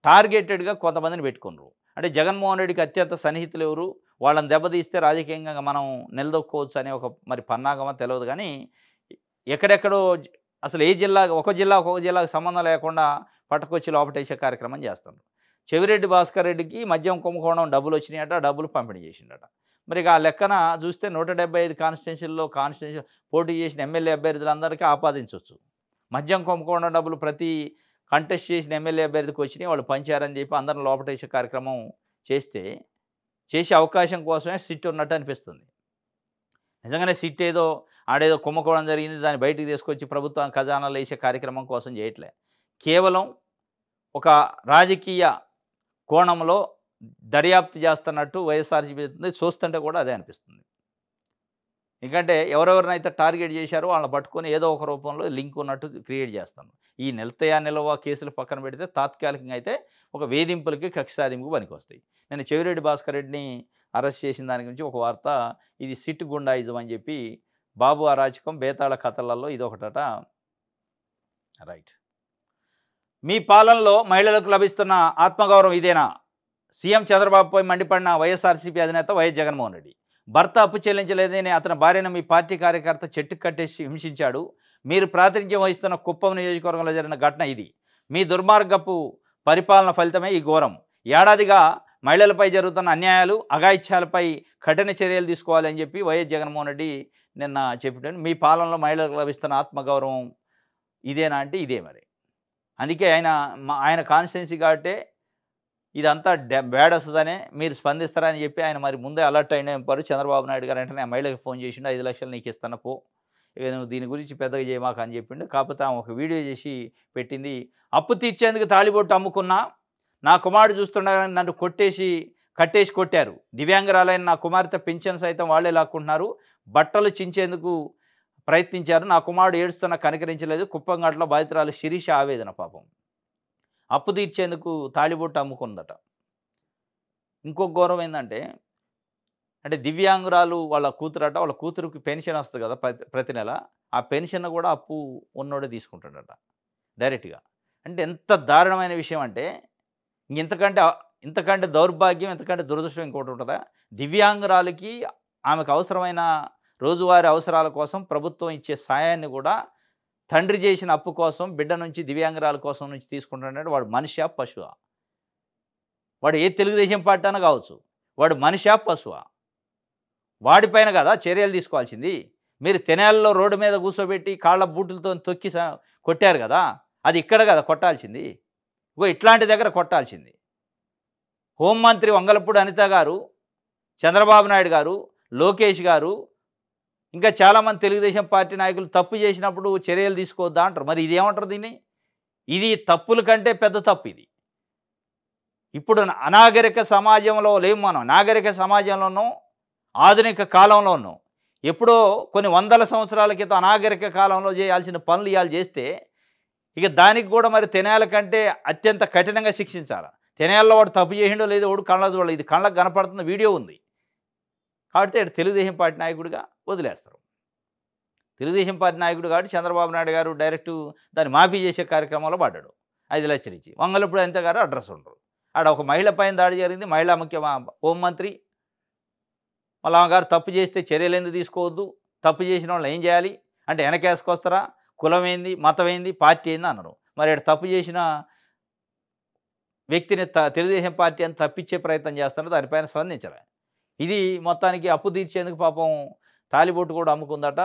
టార్గెటెడ్గా కొంతమందిని పెట్టుకున్నారు. అంటే జగన్మోహన్ రెడ్డికి అత్యంత సన్నిహితులు ఎవరు, వాళ్ళని దెబ్బతీస్తే రాజకీయంగా మనం నిలదొక్కోవచ్చు అనే ఒక మరి పన్నాగమా తెలియదు. కానీ ఎక్కడెక్కడో అసలు ఏ జిల్లా, ఒక జిల్లాకు సంబంధం లేకుండా పట్టుకొచ్చి లోపటేసే కార్యక్రమం చేస్తున్నారు. చెవిరెడ్డి భాస్కర్ రెడ్డికి మద్యం కుంభకోణం డబ్బులు వచ్చినాయట, డబ్బులు పంపిణీ చేసిండట. మరి ఆ లెక్కన చూస్తే 175 కాన్స్టిట్యున్సీల్లో పోటీ చేసిన ఎమ్మెల్యే అభ్యర్థులందరికీ ఆపాదించవచ్చు. మద్యం కుంభకోణం డబ్బులు ప్రతి కంటెస్ట్ చేసిన ఎమ్మెల్యే అభ్యర్థికి వచ్చినాయి, వాళ్ళు పంచారని చెప్పి అందరిని లోపటేసే కార్యక్రమం చేసే అవకాశం కోసమే సిట్ ఉన్నట్టు అనిపిస్తుంది. నిజంగానే సిట్ ఆడేదో కుంభకోణం జరిగింది, దాన్ని బయటికి తీసుకొచ్చి ప్రభుత్వం ఖజానాలు వేసే కార్యక్రమం కోసం చేయట్లే. కేవలం ఒక రాజకీయ కోణంలో దర్యాప్తు చేస్తున్నట్టు వైఎస్ఆర్సీపీ చూస్తుంటే కూడా అదే అనిపిస్తుంది. ఎందుకంటే ఎవరెవరినైతే టార్గెట్ చేశారో వాళ్ళని పట్టుకొని ఏదో ఒక రూపంలో లింక్ ఉన్నట్టు క్రియేట్ చేస్తాను. ఈ నిలవ కేసులు పక్కన పెడితే తాత్కాలికంగా అయితే ఒక వేధింపులకి, కక్ష సాధింపుకు పనికొస్తాయి. నేను చెవిరెడ్డి భాస్కర్ రెడ్డిని అరెస్ట్ చేసిన దాని గురించి ఒక వార్త, ఇది సిట్ గుండాయిజం అని చెప్పి, బాబు అరాచకం, బేతాళ కథలలో ఇదొకటట. రైట్. మీ పాలనలో మహిళలకు లభిస్తున్న ఆత్మగౌరవం ఇదేనా? సీఎం చంద్రబాబుపై మండిపడిన వైఎస్ఆర్సీపీ అధినేత వైఎస్ జగన్మోహన్ రెడ్డి. భర్త అప్పు చెల్లించలేదని అతని భార్యను మీ పార్టీ కార్యకర్త చెట్టుకు కట్టేసి హింసించాడు. మీరు ప్రాతినిధ్యం వహిస్తున్న కుప్పం నియోజకవర్గంలో జరిగిన ఘటన ఇది. మీ దుర్మార్గపు పరిపాలన ఫలితమే ఈ ఘోరం. ఏడాదిగా మహిళలపై జరుగుతున్న అన్యాయాలు, అఘాయిత్యాలపై కఠిన చర్యలు తీసుకోవాలని చెప్పి వైఎస్ జగన్మోహన్ రెడ్డి నిన్న చెప్పాడు. మీ పాలనలో మహిళలకు లభిస్తున్న ఆత్మగౌరవం ఇదేనా అంటే ఇదే. మరి అందుకే ఆయన కాన్స్టిట్యున్సీ కాబట్టే ఇదంతా బ్యాడ్ వస్తదనే మీరు స్పందిస్తారా అని చెప్పి ఆయన మరి ముందే అలర్ట్ అయిన ఎంపారు చంద్రబాబు నాయుడు గారు వెంటనే ఆ మహిళకి ఫోన్ చేసిండు. 5,00,000 నీకు ఇస్తాను పో. ఇక నువ్వు దీని గురించి పెద్దగా చేయమాకు అని చెప్పిండు. కాకపోతే ఆమె ఒక వీడియో చేసి పెట్టింది. అప్పు తీర్చేందుకు తాళిబొట్టు అమ్ముకున్నా, నా కుమారుడు చూస్తుండగానే నన్ను కట్టేసి కొట్టారు. దివ్యాంగురాలైన నా కుమార్తె పింఛన్ సైతం వాళ్ళే లాక్కుంటున్నారు. బట్టలు చించేందుకు ప్రయత్నించారు. నా కుమారుడు ఏడుస్తున్నా కనికరించలేదు. కుప్పంఘాట్లో బాధితురాలు శిరీష ఆవేదన పాపం. అప్పు తీర్చేందుకు తాళిబొట్టు అమ్ముకుందట. ఇంకొక ఘోరం ఏందంటే, అంటే దివ్యాంగురాలు వాళ్ళ కూతురట. వాళ్ళ కూతురుకి పెన్షన్ వస్తది కదా! ప్రతి నెల. ఆ పెన్షన్ కూడా అప్పు ఉన్నోడే తీసుకుంటాడట డైరెక్ట్‌గా. అంటే ఎంత దారుణమైన విషయం అంటే, ఇంతకంటే దౌర్భాగ్యం, ఇంతకంటే దురదృష్టం ఇంకోటి ఉంటదా? దివ్యాంగురాలికి ఆమెకు అవసరమైన రోజువారీ అవసరాల కోసం ప్రభుత్వం ఇచ్చే సాయాన్ని కూడా తండ్రి చేసిన అప్పు కోసం, బిడ్డ నుంచి దివ్యాంగురాల కోసం నుంచి తీసుకుంటాడంటే వాడు మనిషా? పశువా? వాడు ఏ తెలుగుదేశం పార్టీ అన్నా కావచ్చు. వాడు మనిషా? పశువా? వాడిపైన కదా చర్యలు తీసుకోవాల్సింది. మీరు తెనాలిలో రోడ్డు మీద కూర్చోబెట్టి కాళ్ళ బూటులతో తొక్కి కొట్టారు కదా! అది ఇక్కడ కదా కొట్టాల్సింది. ఇగో ఇట్లాంటి దగ్గర కొట్టాల్సింది. హోంమంత్రి వంగలపూడి అనిత గారు, చంద్రబాబు నాయుడు గారు, లోకేష్ గారు, ఇంకా చాలామంది తెలుగుదేశం పార్టీ నాయకులు తప్పు చేసినప్పుడు చర్యలు తీసుకోవద్దా అంటారు. మరి ఇదేమంటారు దీన్ని? ఇది తప్పుల కంటే పెద్ద తప్పు ఇది. ఇప్పుడు అనాగరిక సమాజంలో లేము మనం. నాగరిక సమాజంలోనూ, ఆధునిక కాలంలోనూ ఎప్పుడో కొన్ని వందల సంవత్సరాల క్రితం అనాగరిక కాలంలో చేయాల్సిన పనులు ఇవాళ చేస్తే, ఇక దానికి కూడా మరి తెనాలి కంటే అత్యంత కఠినంగా శిక్షించాలి. తెనాలిలో వాడు తప్పు చేసిండో లేదో వాడు కళ్ళ చూడాలి. ఇది కళ్ళకు కనపడుతున్న వీడియో ఉంది. కాబట్టి తెలుగుదేశం పార్టీ నాయకుడిగా వదిలేస్తారు. తెలుగుదేశం పార్టీ నాయకుడు కాబట్టి చంద్రబాబు నాయుడు గారు డైరెక్టు దాన్ని మాఫీ చేసే కార్యక్రమంలో పడ్డాడు. 5,00,000 ఇచ్చి. వంగలపూడి అనిత గారు అడ్రస్ ఉండరు. ఆడ ఒక మహిళ పైన దాడి జరిగింది. మహిళా హోంమంత్రి మళ్ళీ ఆమె గారు తప్పు చేస్తే చర్యలు ఎందుకు తీసుకోవద్దు? తప్పు చేసిన వాళ్ళని ఏం చేయాలి? అంటే వెనకేసుకొస్తారా? కులం ఏంది? మతం ఏంది? పార్టీ ఏంది అన్నారు. మరి ఆడ తప్పు చేసిన వ్యక్తిని తెలుగుదేశం పార్టీ అని తప్పించే ప్రయత్నం చేస్తున్నారు. దానిపైన స్పందించలే. ఇది మొత్తానికి అప్పు తీర్చేందుకు పాపం తాలిబొట్టు కూడా అమ్ముకుందట.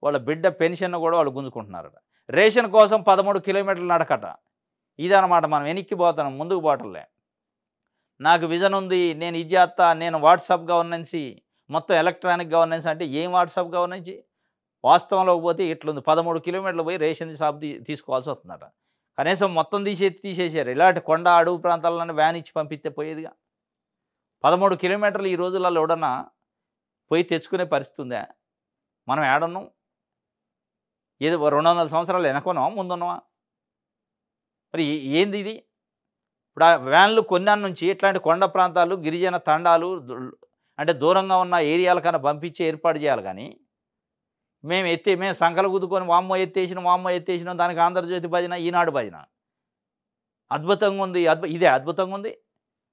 వాళ్ళ బిడ్డ పెన్షన్ కూడా వాళ్ళు గుంజుకుంటున్నారట. రేషన్ కోసం 13 కిలోమీటర్లు నడకట. ఇదనమాట. మనం వెనక్కి పోతున్నాం, ముందుకు పోవట్లే. నాకు విజన్ ఉంది, నేను ఇది చేస్తా, నేను వాట్సాప్ గవర్నెన్సీ, మొత్తం ఎలక్ట్రానిక్ గవర్నెన్స్ అంటే ఏం వాట్సాప్ గవర్నెన్స్? వాస్తవంలోకి పోతే ఇట్లుంది. 13 కిలోమీటర్లు పోయి రేషన్ షాప్ తీసుకోవాల్సి వస్తుందట. కనీసం మొత్తం తీసేసారు. ఇలాంటి కొండ అడవి ప్రాంతాలను వ్యాన్ ఇచ్చి పంపిస్తే పోయేదిగా. 13 కిలోమీటర్లు ఈ రోజులలో ఎవడన్నా పోయి తెచ్చుకునే పరిస్థితి ఉందా? మనం ఏడున్నాం? ఏదో 200 సంవత్సరాలు వెనకున్నామా? ముందున్నామా? మరి ఏంది ఇది? ఇప్పుడు ఆ వ్యాన్లు కొన్నాళ్ళ నుంచి ఇట్లాంటి కొండ ప్రాంతాలు, గిరిజన తండాలు అంటే దూరంగా ఉన్న ఏరియాలకన్నా పంపించి ఏర్పాటు చేయాలి కానీ, మేము సంకలు గుద్దుకొని వామ్మో ఎత్తేసినాం దానికి ఆంధ్రజ్యోతి భజన, ఈనాడు భజన. అద్భుతంగా ఉంది. ఇదే అద్భుతంగా ఉంది.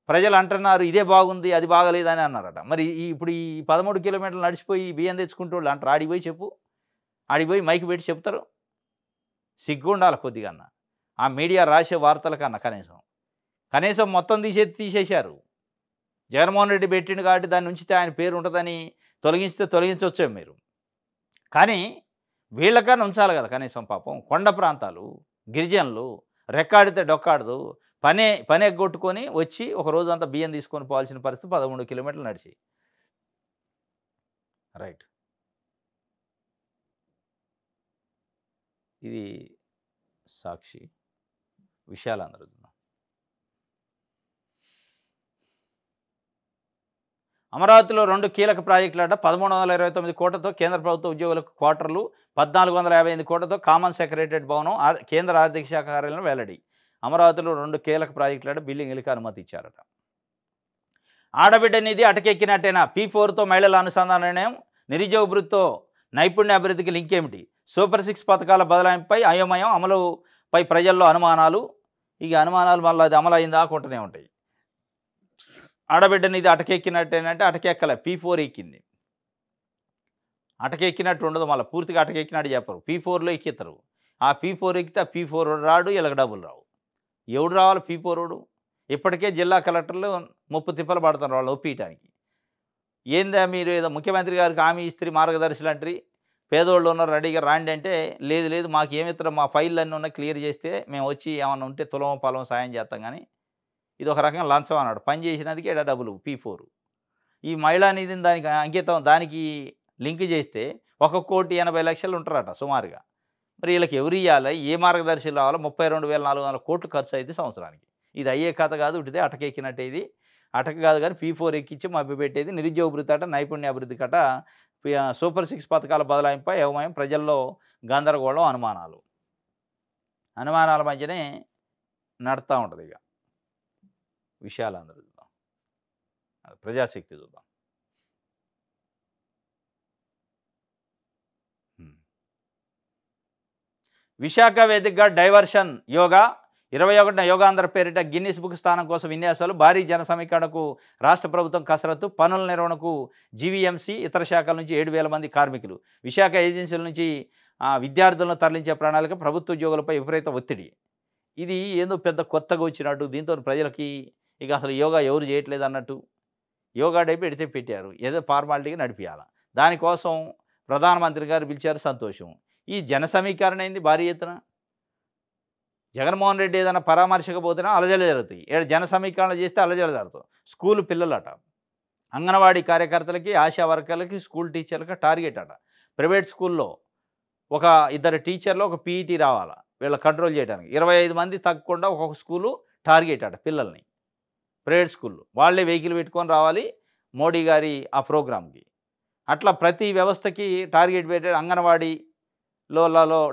ప్రజలు అంటున్నారు ఇదే బాగుంది, అది బాగలేదని అన్నారట. మరి ఇప్పుడు ఈ 13 కిలోమీటర్లు నడిచిపోయి బియ్యం తెచ్చుకుంటోళ్ళు అంటారు. ఆడిపోయి చెప్పు. ఆడిపోయి మైక్ పెట్టి చెప్తారు. సిగ్గు ఉండాలి కొద్దిగా అన్న. ఆ మీడియా రాసే వార్తల కన్నా కనీసం మొత్తం తీసేశారు. జగన్మోహన్ రెడ్డి పెట్టిండు కాబట్టి దాన్ని ఉంచితే ఆయన పేరు ఉంటుందని తొలగించవచ్చేమో మీరు. కానీ వీళ్ళకన్నా ఉంచాలి కదా కనీసం. పాపం కొండ ప్రాంతాలు, గిరిజనులు రెక్కాడితే డొక్కాడదు. పని ఎగ్గొట్టుకొని వచ్చి ఒక రోజంతా బియ్యం తీసుకొని పోవాల్సిన పరిస్థితి 13 కిలోమీటర్లు నడిచి. రైట్. ఇది సాక్షి. విషయాలు అందరూ అమరావతిలో 2 కీలక ప్రాజెక్టులట. 1329 కోట్లతో కేంద్ర ప్రభుత్వ ఉద్యోగులకు క్వార్టర్లు, 1458 కోట్లతో కామన్ సెక్రటరియట్ భవనం కేంద్ర ఆర్థిక శాఖ కార్యాలయం వెల్లడి. అమరావతిలో 2 కీలక ప్రాజెక్టులట బిల్డింగ్లకి అనుమతి ఇచ్చారట. ఆడబిడ్డ నిధి అటకెక్కినట్టేనా? P4తో మహిళల అనుసంధాన నిర్ణయం. నిరుద్యోగ వృత్తితో నైపుణ్య అభివృద్ధికి లింక్ ఏమిటి? సూపర్ 6 పథకాల బదలాయింపుపై అయోమయం, అమలుపై ప్రజల్లో అనుమానాలు. ఇక అనుమానాలు మళ్ళీ అది అమలు అయిందా కొంటూనే ఉంటాయి. ఆడబిడ్డ నిధి అటకెక్కినట్టేనంటే అటకెక్కలే, P4 ఎక్కింది. అటకెక్కినట్టు ఉండదు, మళ్ళీ పూర్తిగా అటకెక్కినట్టు చెప్పరు. P4లో ఎక్కిస్తారు. ఆ P4 ఎక్కితే ఆ P4 రాడు, వీళ్ళకి డబ్బులు రావు. ఎవడు రావాలి P4? ఇప్పటికే జిల్లా కలెక్టర్లు 30 తిప్పలు పడుతున్నారు వాళ్ళు ఒప్పియటానికి. ఏందా మీరు ఏదో ముఖ్యమంత్రి గారికి హామీ ఇస్త్రీ మార్గదర్శులు అంటారు, పేదోళ్ళు ఉన్నారు రెడీగా రాండి అంటే, లేదు మాకు ఏమిస్తారు, మా ఫైళ్ళు అన్నీ ఉన్నాయి, క్లియర్ చేస్తే మేము వచ్చి ఏమన్నా ఉంటే తులమో పొలం సాయం చేస్తాం కానీ ఇది ఒక రకంగా లంచం అన్నాడు. పని చేసినందుకే ఈడ డబ్బులు P4. ఈ మహిళా నిధిని దానికి అంకితం దానికి లింక్ చేస్తే 1,80,00,000 ఉంటారట సుమారుగా. మరి వీళ్ళకి ఎవరియ్యాలి? ఏ మార్గదర్శులు రావాలో? 32,400 కోట్లు ఖర్చయిద్ది సంవత్సరానికి. ఇది అయ్యే కథ కాదు. ఉట్టిదే అటకెక్కినట్టే ఇది. అటక కాదు గానీ P4 ఎక్కిచ్చి మభ్యపెట్టేది. నిరుద్యోగ భృతి అట, నైపుణ్యాభివృద్ధి కట, సూపర్ 6 పథకాల బదలాయింపై అయోమయం, ప్రజల్లో గందరగోళం, అనుమానాలు. అనుమానాల మధ్యనే నడతా ఉంటదిగ విషయాలందరూ చూద్దాం. ప్రజాశక్తి చూద్దాం. విశాఖ వేదికగా డైవర్షన్ యోగా 21న యోగాంధ్ర పేరిట గిన్నిస్ బుక్ స్థానం కోసం విన్యాసాలు, భారీ జన సమీకరణకు రాష్ట్ర ప్రభుత్వం కసరత్తు, పనుల నిర్వహణకు జీవీఎంసీ ఇతర శాఖల నుంచి 7,000 మంది కార్మికులు, విశాఖ ఏజెన్సీల నుంచి విద్యార్థులను తరలించే ప్రణాళిక, ప్రభుత్వ ఉద్యోగులపై విపరీత ఒత్తిడి. ఇది ఏదో పెద్ద కొత్తగా వచ్చినట్టు, దీంతో ప్రజలకి ఇక అసలు యోగా ఎవరు చేయట్లేదు అన్నట్టు యోగా డే పెడితే పెట్టారు, ఏదో ఫార్మాలిటీగా నడిపియాల. దానికోసం ప్రధానమంత్రి గారు పిలిచారు, సంతోషం. ఈ జన సమీకరణ అయింది భారీ ఎత్తున. జగన్మోహన్ రెడ్డి ఏదైనా పరామర్శకు పోతేనే అలజడి జరుగుతాయి. ఇక్కడ జన సమీకరణ చేస్తే అలజడి జరుగుతాయి. స్కూల్ పిల్లలట, అంగన్వాడీ కార్యకర్తలకి, ఆశా వర్కర్లకి, స్కూల్ టీచర్లకి టార్గెట్ అట. ప్రైవేట్ స్కూల్లో ఒక 2 టీచర్లు, ఒక పీఈటీ రావాలా వీళ్ళ కంట్రోల్ చేయడానికి. 25 మంది తగ్గకుండా ఒక్కొక్క స్కూలు టార్గెట్ అట పిల్లల్ని. ప్రైవేట్ స్కూళ్ళు వాళ్ళే వెహికల్ పెట్టుకొని రావాలి మోడీ గారి ఆ ప్రోగ్రామ్కి. అట్లా ప్రతి వ్యవస్థకి టార్గెట్ పెట్టాడు. అంగన్వాడీలో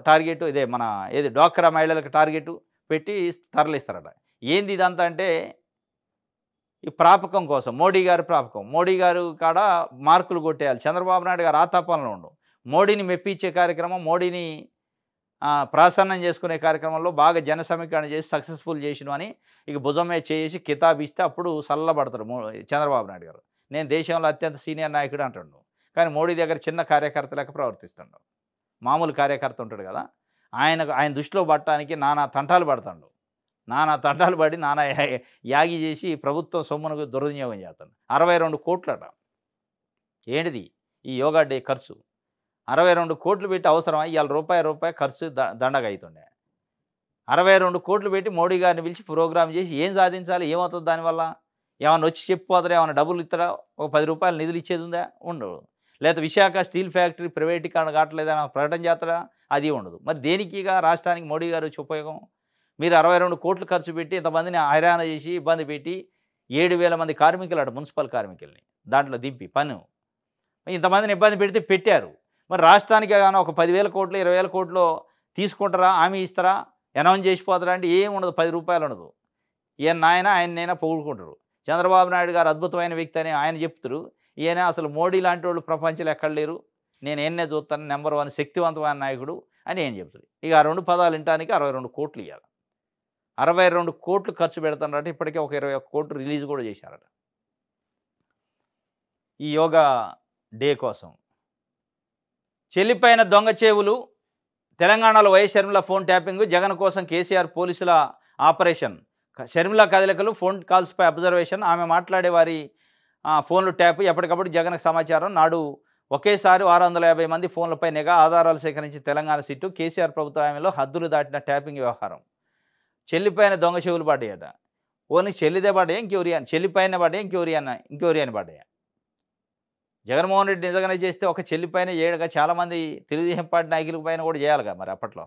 టార్గెట్ ఇదే మన ఏది డ్వాక్రా మహిళలకు టార్గెట్ పెట్టి తరలిస్తారట. ఏంది ఇదంతా అంటే ఈ ప్రాపకం కోసం, మోడీ గారి ప్రాపకం. మోడీ గారు కాడ మార్కులు కొట్టేయాలి. చంద్రబాబు నాయుడు గారు ఆ తపనలో ఉండు. మోడీని మెప్పించే కార్యక్రమం, మోడీని ప్రాసన్నం చేసుకునే కార్యక్రమంలో బాగా జన సమీకరణ చేసి సక్సెస్ఫుల్ చేసిను అని ఇక భుజమే చేసి కితాబ్ ఇస్తే అప్పుడు చల్లబడతారు చంద్రబాబు నాయుడు గారు. నేను దేశంలో అత్యంత సీనియర్ నాయకుడు అంటాడు. కానీ మోడీ దగ్గర చిన్న కార్యకర్త లెక్క ప్రవర్తిస్తాడు. మామూలు కార్యకర్త ఉంటాడు కదా, ఆయన దృష్టిలో పట్టడానికి నానా తంటాలు పడతాడు. నానా తంటాలు పడి నానా యాగి చేసి ప్రభుత్వం సొమ్మును దుర్వినియోగం చేస్తాడు. 62 కోట్లట. ఏంటిది ఈ యోగా డే ఖర్చు? 62 కోట్లు పెట్టి అవసరమా? ఇవాళ రూపాయి ఖర్చు దండగా అవుతుండే. 62 కోట్లు పెట్టి మోడీ గారిని పిలిచి ప్రోగ్రామ్ చేసి ఏం సాధించాలి? ఏమవుతుంది దానివల్ల? ఏమన్నా వచ్చి చెప్పిపోతారా? ఏమన్నా డబ్బులు ఇస్తారా? ఒక 10 రూపాయలు నిధులు ఇచ్చేది ఉందా? ఉండదు. లేదా విశాఖ స్టీల్ ఫ్యాక్టరీ ప్రైవేటీకరణ కావట్లేదని ప్రకటన చేస్తారా? అది ఉండదు. మరి దేనికిగా రాష్ట్రానికి మోడీ గారు వచ్చి ఉపయోగం? మీరు 62 కోట్లు ఖర్చు పెట్టి ఇంతమందిని హైరాణ చేసి ఇబ్బంది పెట్టి 7,000 మంది కార్మికులు అట, మున్సిపల్ కార్మికుల్ని దాంట్లో దింపి పన్ను ఇంతమందిని ఇబ్బంది పెడితే పెట్టారు. మరి రాష్ట్రానికి కానీ ఒక 10,000 కోట్లు 20,000 కోట్లు తీసుకుంటారా? హామీ ఇస్తారా? అనౌన్స్ చేసిపోతారా? అంటే ఏం ఉండదు. 10 రూపాయలు ఉండదు. ఆయనైనా పొగుడుకుంటారు. చంద్రబాబు నాయుడు గారు అద్భుతమైన వ్యక్తి అని ఆయన చెప్తారు. ఈయన అసలు మోడీ లాంటి వాళ్ళు ప్రపంచంలో ఎక్కడ లేరు, నేను ఎన్నే చూస్తాను, నెంబర్ 1 శక్తివంతమైన నాయకుడు అని ఏం చెప్తారు. ఇక ఆ 2 పదాలు వినటానికి 62 కోట్లు ఇవ్వాలి. 62 కోట్లు ఖర్చు పెడతారట. ఇప్పటికే ఒక 21 కోట్లు రిలీజ్ కూడా చేశారట ఈ యోగా డే కోసం. చెల్లిపోయిన దొంగ చెవులు. తెలంగాణలో YS Sharmila phone tapping, Jagan కోసం కేసీఆర్ పోలీసుల ఆపరేషన్. షర్మిల కదలికలు, ఫోన్ కాల్స్పై అబ్జర్వేషన్, ఆమె మాట్లాడే వారి ఫోన్లు ట్యాప్, ఎప్పటికప్పుడు జగన్కు సమాచారం. నాడు ఒకేసారి 650 మంది ఫోన్లపై నిఘా, ఆధారాలు సేకరించి తెలంగాణ సిట్టు. కేసీఆర్ ప్రభుత్వ హామీలో హద్దులు దాటిన ట్యాపింగ్ వ్యవహారం. చెల్లిపోయిన దొంగ చెవులు పడ్డాయట. ఓన్లీ చెల్లిదే పడ్డాయి, చెల్లిపైన పడ్డాయి, ఇంకెవరి అని పడ్డాయి. జగన్మోహన్ రెడ్డి నిజంగానే చేస్తే ఒక చెల్లిపైన చేయడుగా, చాలామంది తెలుగుదేశం పార్టీ నాయకుల పైన కూడా చేయాలిగా మరి అప్పట్లో.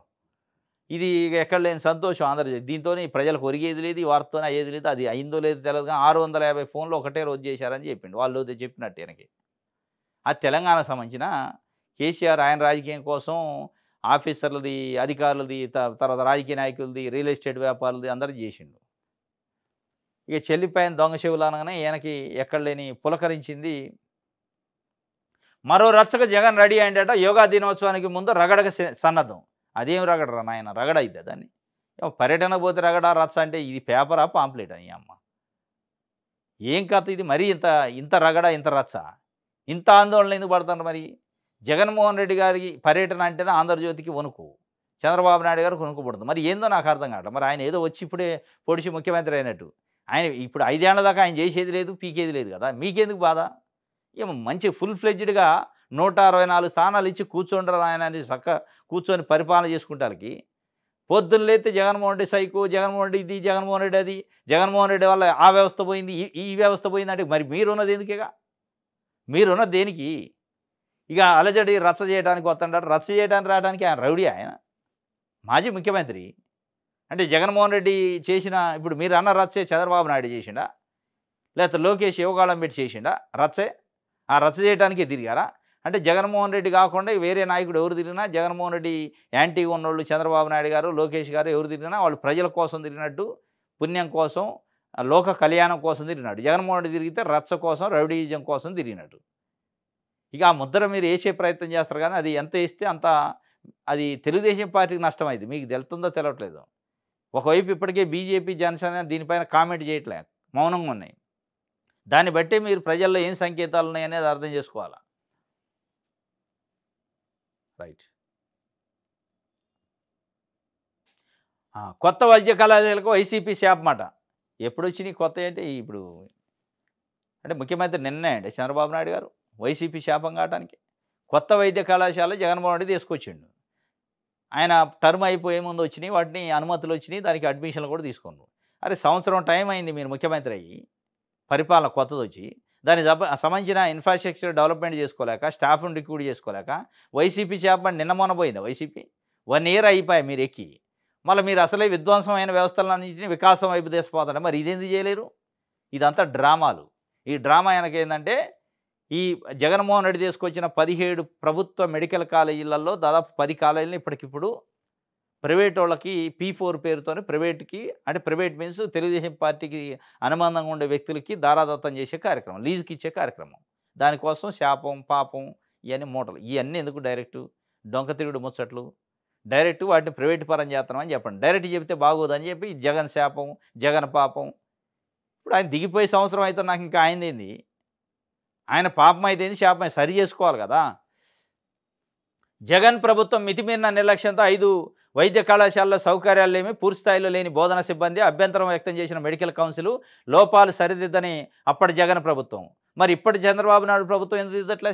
ఇది ఎక్కడ లేని సంతోషం ఆంధ్రప్రదేశ్. దీంతో ప్రజలకు ఒరిగేది లేదు, ఈ వార్తతోనే అయ్యేది లేదు. అది అయిందో లేదో తెలియదు. 650 ఫోన్లు ఒకటే రోజు చేశారని చెప్పిండు. వాళ్ళు చెప్పినట్టు ఈయనకి. అది తెలంగాణకు సంబంధించిన కేసీఆర్ ఆయన రాజకీయం కోసం ఆఫీసర్లది, అధికారులది, తర్వాత రాజకీయ నాయకులది, రియల్ ఎస్టేట్ వ్యాపారులది అందరిది చేసిండు. ఇక చెల్లిపైన దొంగ చెవులు అనగానే ఈయనకి ఎక్కడ లేని పులకరించింది. మరో రచ్చకు జగన్ రెడీ అయిందట. యోగా దినోత్సవానికి ముందు రగడక సన్నద్ధం. అదేం రగడరా నాయన, రగడ అయితే దాన్ని. పర్యటన పోతే రగడ రచ్చ అంటే ఇది పేపరా పాంప్లెట్ అని అమ్మ? ఏం కథ ఇది? మరీ ఇంత రగడ, ఇంత రచ్చ, ఇంత ఆందోళన ఎందుకు పడతారు? మరి జగన్మోహన్ రెడ్డి గారి పర్యటన అంటేనే ఆంధ్రజ్యోతికి వణుకు, చంద్రబాబు నాయుడు గారికి వణుకు పడుతుంది. మరి ఏందో నాకు అర్థం కావట్లేదు. మరి ఆయన ఏదో వచ్చి ఇప్పుడే పొడిచి ముఖ్యమంత్రి అయినట్టు, ఆయన ఇప్పుడు 5 ఏళ్ల దాకా ఆయన చేసేది లేదు, పీకేది లేదు కదా, మీకెందుకు బాధ? ఏమో మంచి ఫుల్ ఫ్లెడ్జ్డ్గా 164 స్థానాలు ఇచ్చి కూర్చోండరు ఆయన అని కూర్చొని పరిపాలన చేసుకుంటానికి పొద్దున్న లేతే జగన్మోహన్ రెడ్డి సైకో, జగన్మోహన్ రెడ్డి ఇది, జగన్మోహన్ రెడ్డి అది, జగన్మోహన్ రెడ్డి వల్ల ఆ వ్యవస్థ పోయింది, ఈ వ్యవస్థ పోయిందంటే మరి మీరున్నది ఎందుకిగ? మీరున్నది దేనికి? ఇక అలజడి రచ్చ చేయడానికి వస్తుంటారు. రచ్చ చేయడానికి రావడానికి ఆయన రౌడీ ఆయన. మాజీ ముఖ్యమంత్రి. అంటే జగన్మోహన్ రెడ్డి చేసిన ఇప్పుడు మీరన్న రచ్చే చంద్రబాబు నాయుడు చేసిండా? లేకపోతే లోకేష్ యువగాళం పెట్టి చేసిండా రచ్చే? ఆ రచ్చ చేయడానికే తిరిగారా? అంటే జగన్మోహన్ రెడ్డి కాకుండా వేరే నాయకుడు ఎవరు తిరిగినా, జగన్మోహన్ రెడ్డి యాంటీగా ఉన్నోళ్ళు చంద్రబాబు నాయుడు గారు, లోకేష్ గారు ఎవరు తిరిగినా వాళ్ళు ప్రజల కోసం తిరిగినట్టు, పుణ్యం కోసం, లోక కళ్యాణం కోసం తిరిగినాడు. జగన్మోహన్ రెడ్డి తిరిగితే రచ్చ కోసం, రౌడీయిజం కోసం తిరిగినట్టు. ఇక ఆ ముద్ర మీరు ఏసే ప్రయత్నం చేస్తారు గానీ, అది ఎంత ఏస్తే అంత అది తెలుగుదేశం పార్టీకి నష్టమైంది. మీకు తెలుతుందో తెలవట్లేదు. ఒకవైపు ఇప్పటికే బీజేపీ, జనసేన దీనిపైన కామెంట్ చేయట్లే. మౌనంగా ఉన్నాయి. దాన్ని బట్టే మీరు ప్రజల్లో ఏం సంకేతాలున్నాయనేది అర్థం చేసుకోవాలా. రైట్. కొత్త వైద్య కళాశాలకు వైసీపీ శాపమాట. ఎప్పుడొచ్చినియి కొత్తయంటే ఇప్పుడు అంటే ముఖ్యమంత్రి నిన్నే అండి చంద్రబాబు నాయుడు గారు వైసీపీ శాపం కావటానికి. కొత్త వైద్య కళాశాల జగన్మోహన్ రెడ్డి తీసుకొచ్చిండు. ఆయన టర్మ్ అయిపోయే ముందు వచ్చినాయి. వాటిని అనుమతులొచ్చినాయి. దానికి అడ్మిషన్‌లు కూడా తీసుకున్నారు. అరే! సంవత్సరం టైం అయింది మీరు ముఖ్యమంత్రి అయ్యి. పరిపాలన కొత్తదొచ్చి. దానికి సంబంధించిన ఇన్‌ఫ్రాస్ట్రక్చర్ డెవలప్‌మెంట్ చేసుకోలేక, స్టాఫ్‌ని రిక్రూట్ చేసుకోలేక వైసీపీ శాపం నిన్న మొన్న పోయిందా వైసీపీ? 1 ఇయర్ అయిపాయే మీరెక్కి. మళ్ళా మీరు అసలే విధ్వంసమైన వ్యవస్థలన్నింటిని వికాసం వైపు తీసుకుపోతారు. మరి ఇదెందుకు చేయలేరు? ఇదంతా డ్రామాలు. ఈ డ్రామా ఎనకేందంటే ఈ జగన్మోహన్ రెడ్డి తీసుకొచ్చిన 17 ప్రభుత్వ మెడికల్ కాలేజీలలో దాదాపు 10 కాలేజీలని ఇప్పటికిప్పుడు ప్రైవేటోళ్ళకి P4 పేరుతోని ప్రైవేట్‌కి అంటే ప్రైవేట్ మీన్స్ తెలుగుదేశం పార్టీకి అనుబంధంగా ఉండే వ్యక్తులకి దారాదత్తం చేసే కార్యక్రమం. లీజుకి ఇచ్చే కార్యక్రమం. దానికోసం శాపం, పాపం ఇయన్నీ మూటలు. ఇయన్నీ ఎందుకు డైరెక్టు? డొంక తిరుగుడు ముచ్చట్లు. డైరెక్ట్ వాటిని ప్రైవేట్ పరం చేస్తున్నామని చెప్పండి. డైరెక్ట్ చెప్తే బాగోదని చెప్పి జగన్ శాపం, జగన్ పాపం. ఇప్పుడు ఆయన దిగిపోయే సంవత్సరం అయితే నాకు ఇంకా ఆయనదేంది? ఆయన పాపం అయితేంది, శాపం సరి చేసుకోవాలి కదా! జగన్ ప్రభుత్వం మితిమీరిన నిర్లక్ష్యంతో 5 వైద్య కళాశాలలో సౌకర్యాలు లేమి, పూర్తి స్థాయిలో లేని బోధనా సిబ్బంది అభ్యంతరం వ్యక్తం చేసిన మెడికల్ కౌన్సిల్ లోపాలు సరిదిద్దని అప్పటి జగన్ ప్రభుత్వం. మరి ఇప్పటి చంద్రబాబు నాయుడు ప్రభుత్వం ఎందుకు దిద్దట్లే?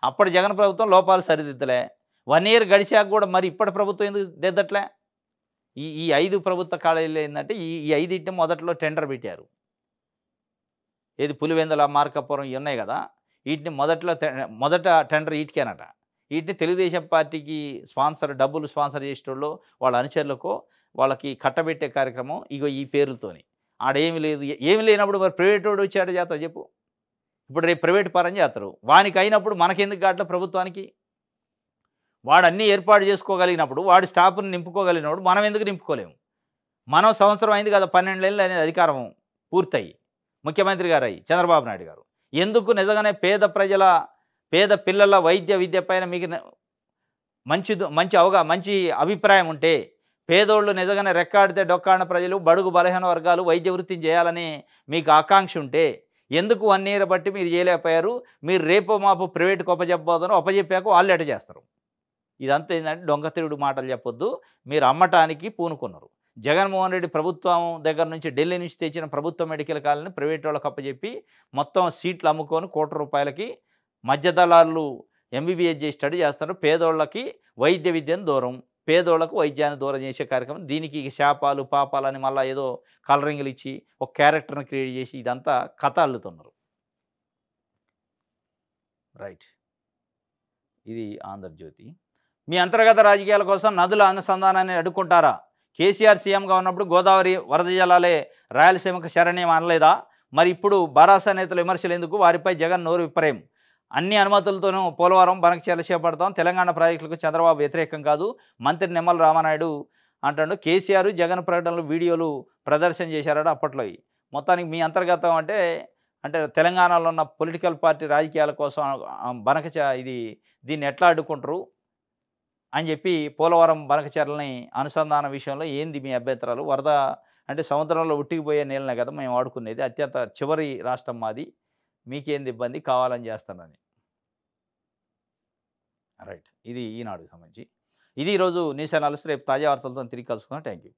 అప్పటి జగన్ ప్రభుత్వం లోపాలు సరిదిద్దలే. 1 ఇయర్ గడిచాక కూడా మరి ఇప్పటి ప్రభుత్వం ఎందుకు దిద్దట్లే? ఈ 5 ప్రభుత్వ కాలేజీలు ఏందంటే ఈ 5 మొదట్లో టెండర్ పెట్టారు. ఏది పులివెందుల, మార్కాపురం ఇవి ఉన్నాయి కదా! వీటిని మొదట టెండర్ ఈటికేనట. వీటిని తెలుగుదేశం పార్టీకి డబ్బులు స్పాన్సర్ చేసేటోళ్ళు వాళ్ళ అనుచరులకో వాళ్ళకి కట్టబెట్టే కార్యక్రమం ఇగో ఈ పేర్లతోని. ఆడేమి లేదు. ఏమి లేనప్పుడు మరి ప్రైవేటోడు వచ్చి ఆడ చేస్తాడు చెప్పు. ఇప్పుడు రేపు ప్రైవేట్ పరం చేస్తారు. వానికి అయినప్పుడు మనకెందుకు కావట్లే ప్రభుత్వానికి? వాడు అన్నీ ఏర్పాటు చేసుకోగలిగినప్పుడు, వాడి స్టాఫ్‌ని నింపుకోగలిగినప్పుడు మనం ఎందుకు నింపుకోలేము? మనం సంవత్సరం అయింది కదా! 12 ఏళ్ళు అనేది అధికారం పూర్తయి. ముఖ్యమంత్రి గారయ్యి చంద్రబాబు నాయుడు గారు. ఎందుకు నిజంగానే పేద పిల్లల వైద్య విద్య పైన మీకు మంచి అభిప్రాయం ఉంటే, పేదోళ్ళు నిజంగానే రెక్కాడితే డొక్కాడని ప్రజలు, బడుగు బలహీన వర్గాలు వైద్య వృత్తిని చేయాలని మీకు ఆకాంక్ష ఉంటే, ఎందుకు 1 ఇయర్ బట్టి మీరు చేయలేకపోయారు? మీరు రేపో మాపో ప్రైవేట్‌కి అప్పజెప్పబోతున్నారు. అప్పజెప్పాక వాళ్ళు ఎట చేస్తారు? ఇదంతా ఏందంటే డొంక తిరుగుడు మాటలు చెప్పొద్దు. మీరు అమ్మటానికి పూనుకున్నారు. జగన్మోహన్ రెడ్డి ప్రభుత్వం దగ్గర నుంచి ఢిల్లీ నుంచి తెచ్చిన ప్రభుత్వ మెడికల్ కాలేజీని ప్రైవేట్ వాళ్ళకి అప్పజెప్పి మొత్తం సీట్లు అమ్ముకొని ₹1,00,00,000 మధ్య దళారులు ఎంబీబీఎస్ చేసి స్టడీ చేస్తారు. పేదోళ్ళకి వైద్య విద్యను దూరం, పేదోళ్ళకు వైద్యాన్ని దూరం చేసే కార్యక్రమం. దీనికి శాపాలు, పాపాలని మళ్ళా ఏదో కలరింగ్‌లు ఇచ్చి ఒక క్యారెక్టర్‌ని క్రియేట్ చేసి ఇదంతా కథ అల్లుతున్నారు. రైట్. ఇది 'ఆంధ్రజ్యోతి'. మీ అంతర్గత రాజకీయాల కోసం నదుల అనుసంధానాన్ని అడ్డుకుంటారా? కేసీఆర్ సీఎంగా ఉన్నప్పుడు గోదావరి వరద జలాలే రాయలసీమకు శరణ్యం అనలేదా? మరి ఇప్పుడు భరాసా నేతల విమర్శలు ఎందుకు? వారిపై జగన్ నోరు విప్పరేం. అన్ని అనుమతులతోనూ పోలవరం బనకచెర్ల చేపడతాం. తెలంగాణ ప్రాజెక్టులకు చంద్రబాబు వ్యతిరేకం కాదు. మంత్రి నిమ్మల రామానాయుడు అంటాడు. కేసీఆర్ జగన్ ప్రకటనలు వీడియోలు ప్రదర్శన చేశారట అప్పట్లో. మొత్తానికి మీ అంతర్గతం అంటే తెలంగాణలో ఉన్న పొలిటికల్ పార్టీ రాజకీయాల కోసం దీన్ని ఎట్లా అడ్డుకుంటారు అని చెప్పి పోలవరం బనకచెర్లని అనుసంధాన విషయంలో ఏంది మీ అభ్యంతరాలు? వరద అంటే సముద్రంలో ఉట్టికిపోయే నీళ్ళనే కదా మేము వాడుకునేది. అత్యంత చివరి రాష్ట్రం మాది. మీకేంది ఇబ్బంది? కావాలని చేస్తానని. రైట్. ఇది ఈనాడుకి సంబంధించి. ఇది ఈరోజు న్యూస్ అనాలిసిస్. రేపు తాజా వార్తలతో తిరిగి కలుసుకుందాం. Thank you.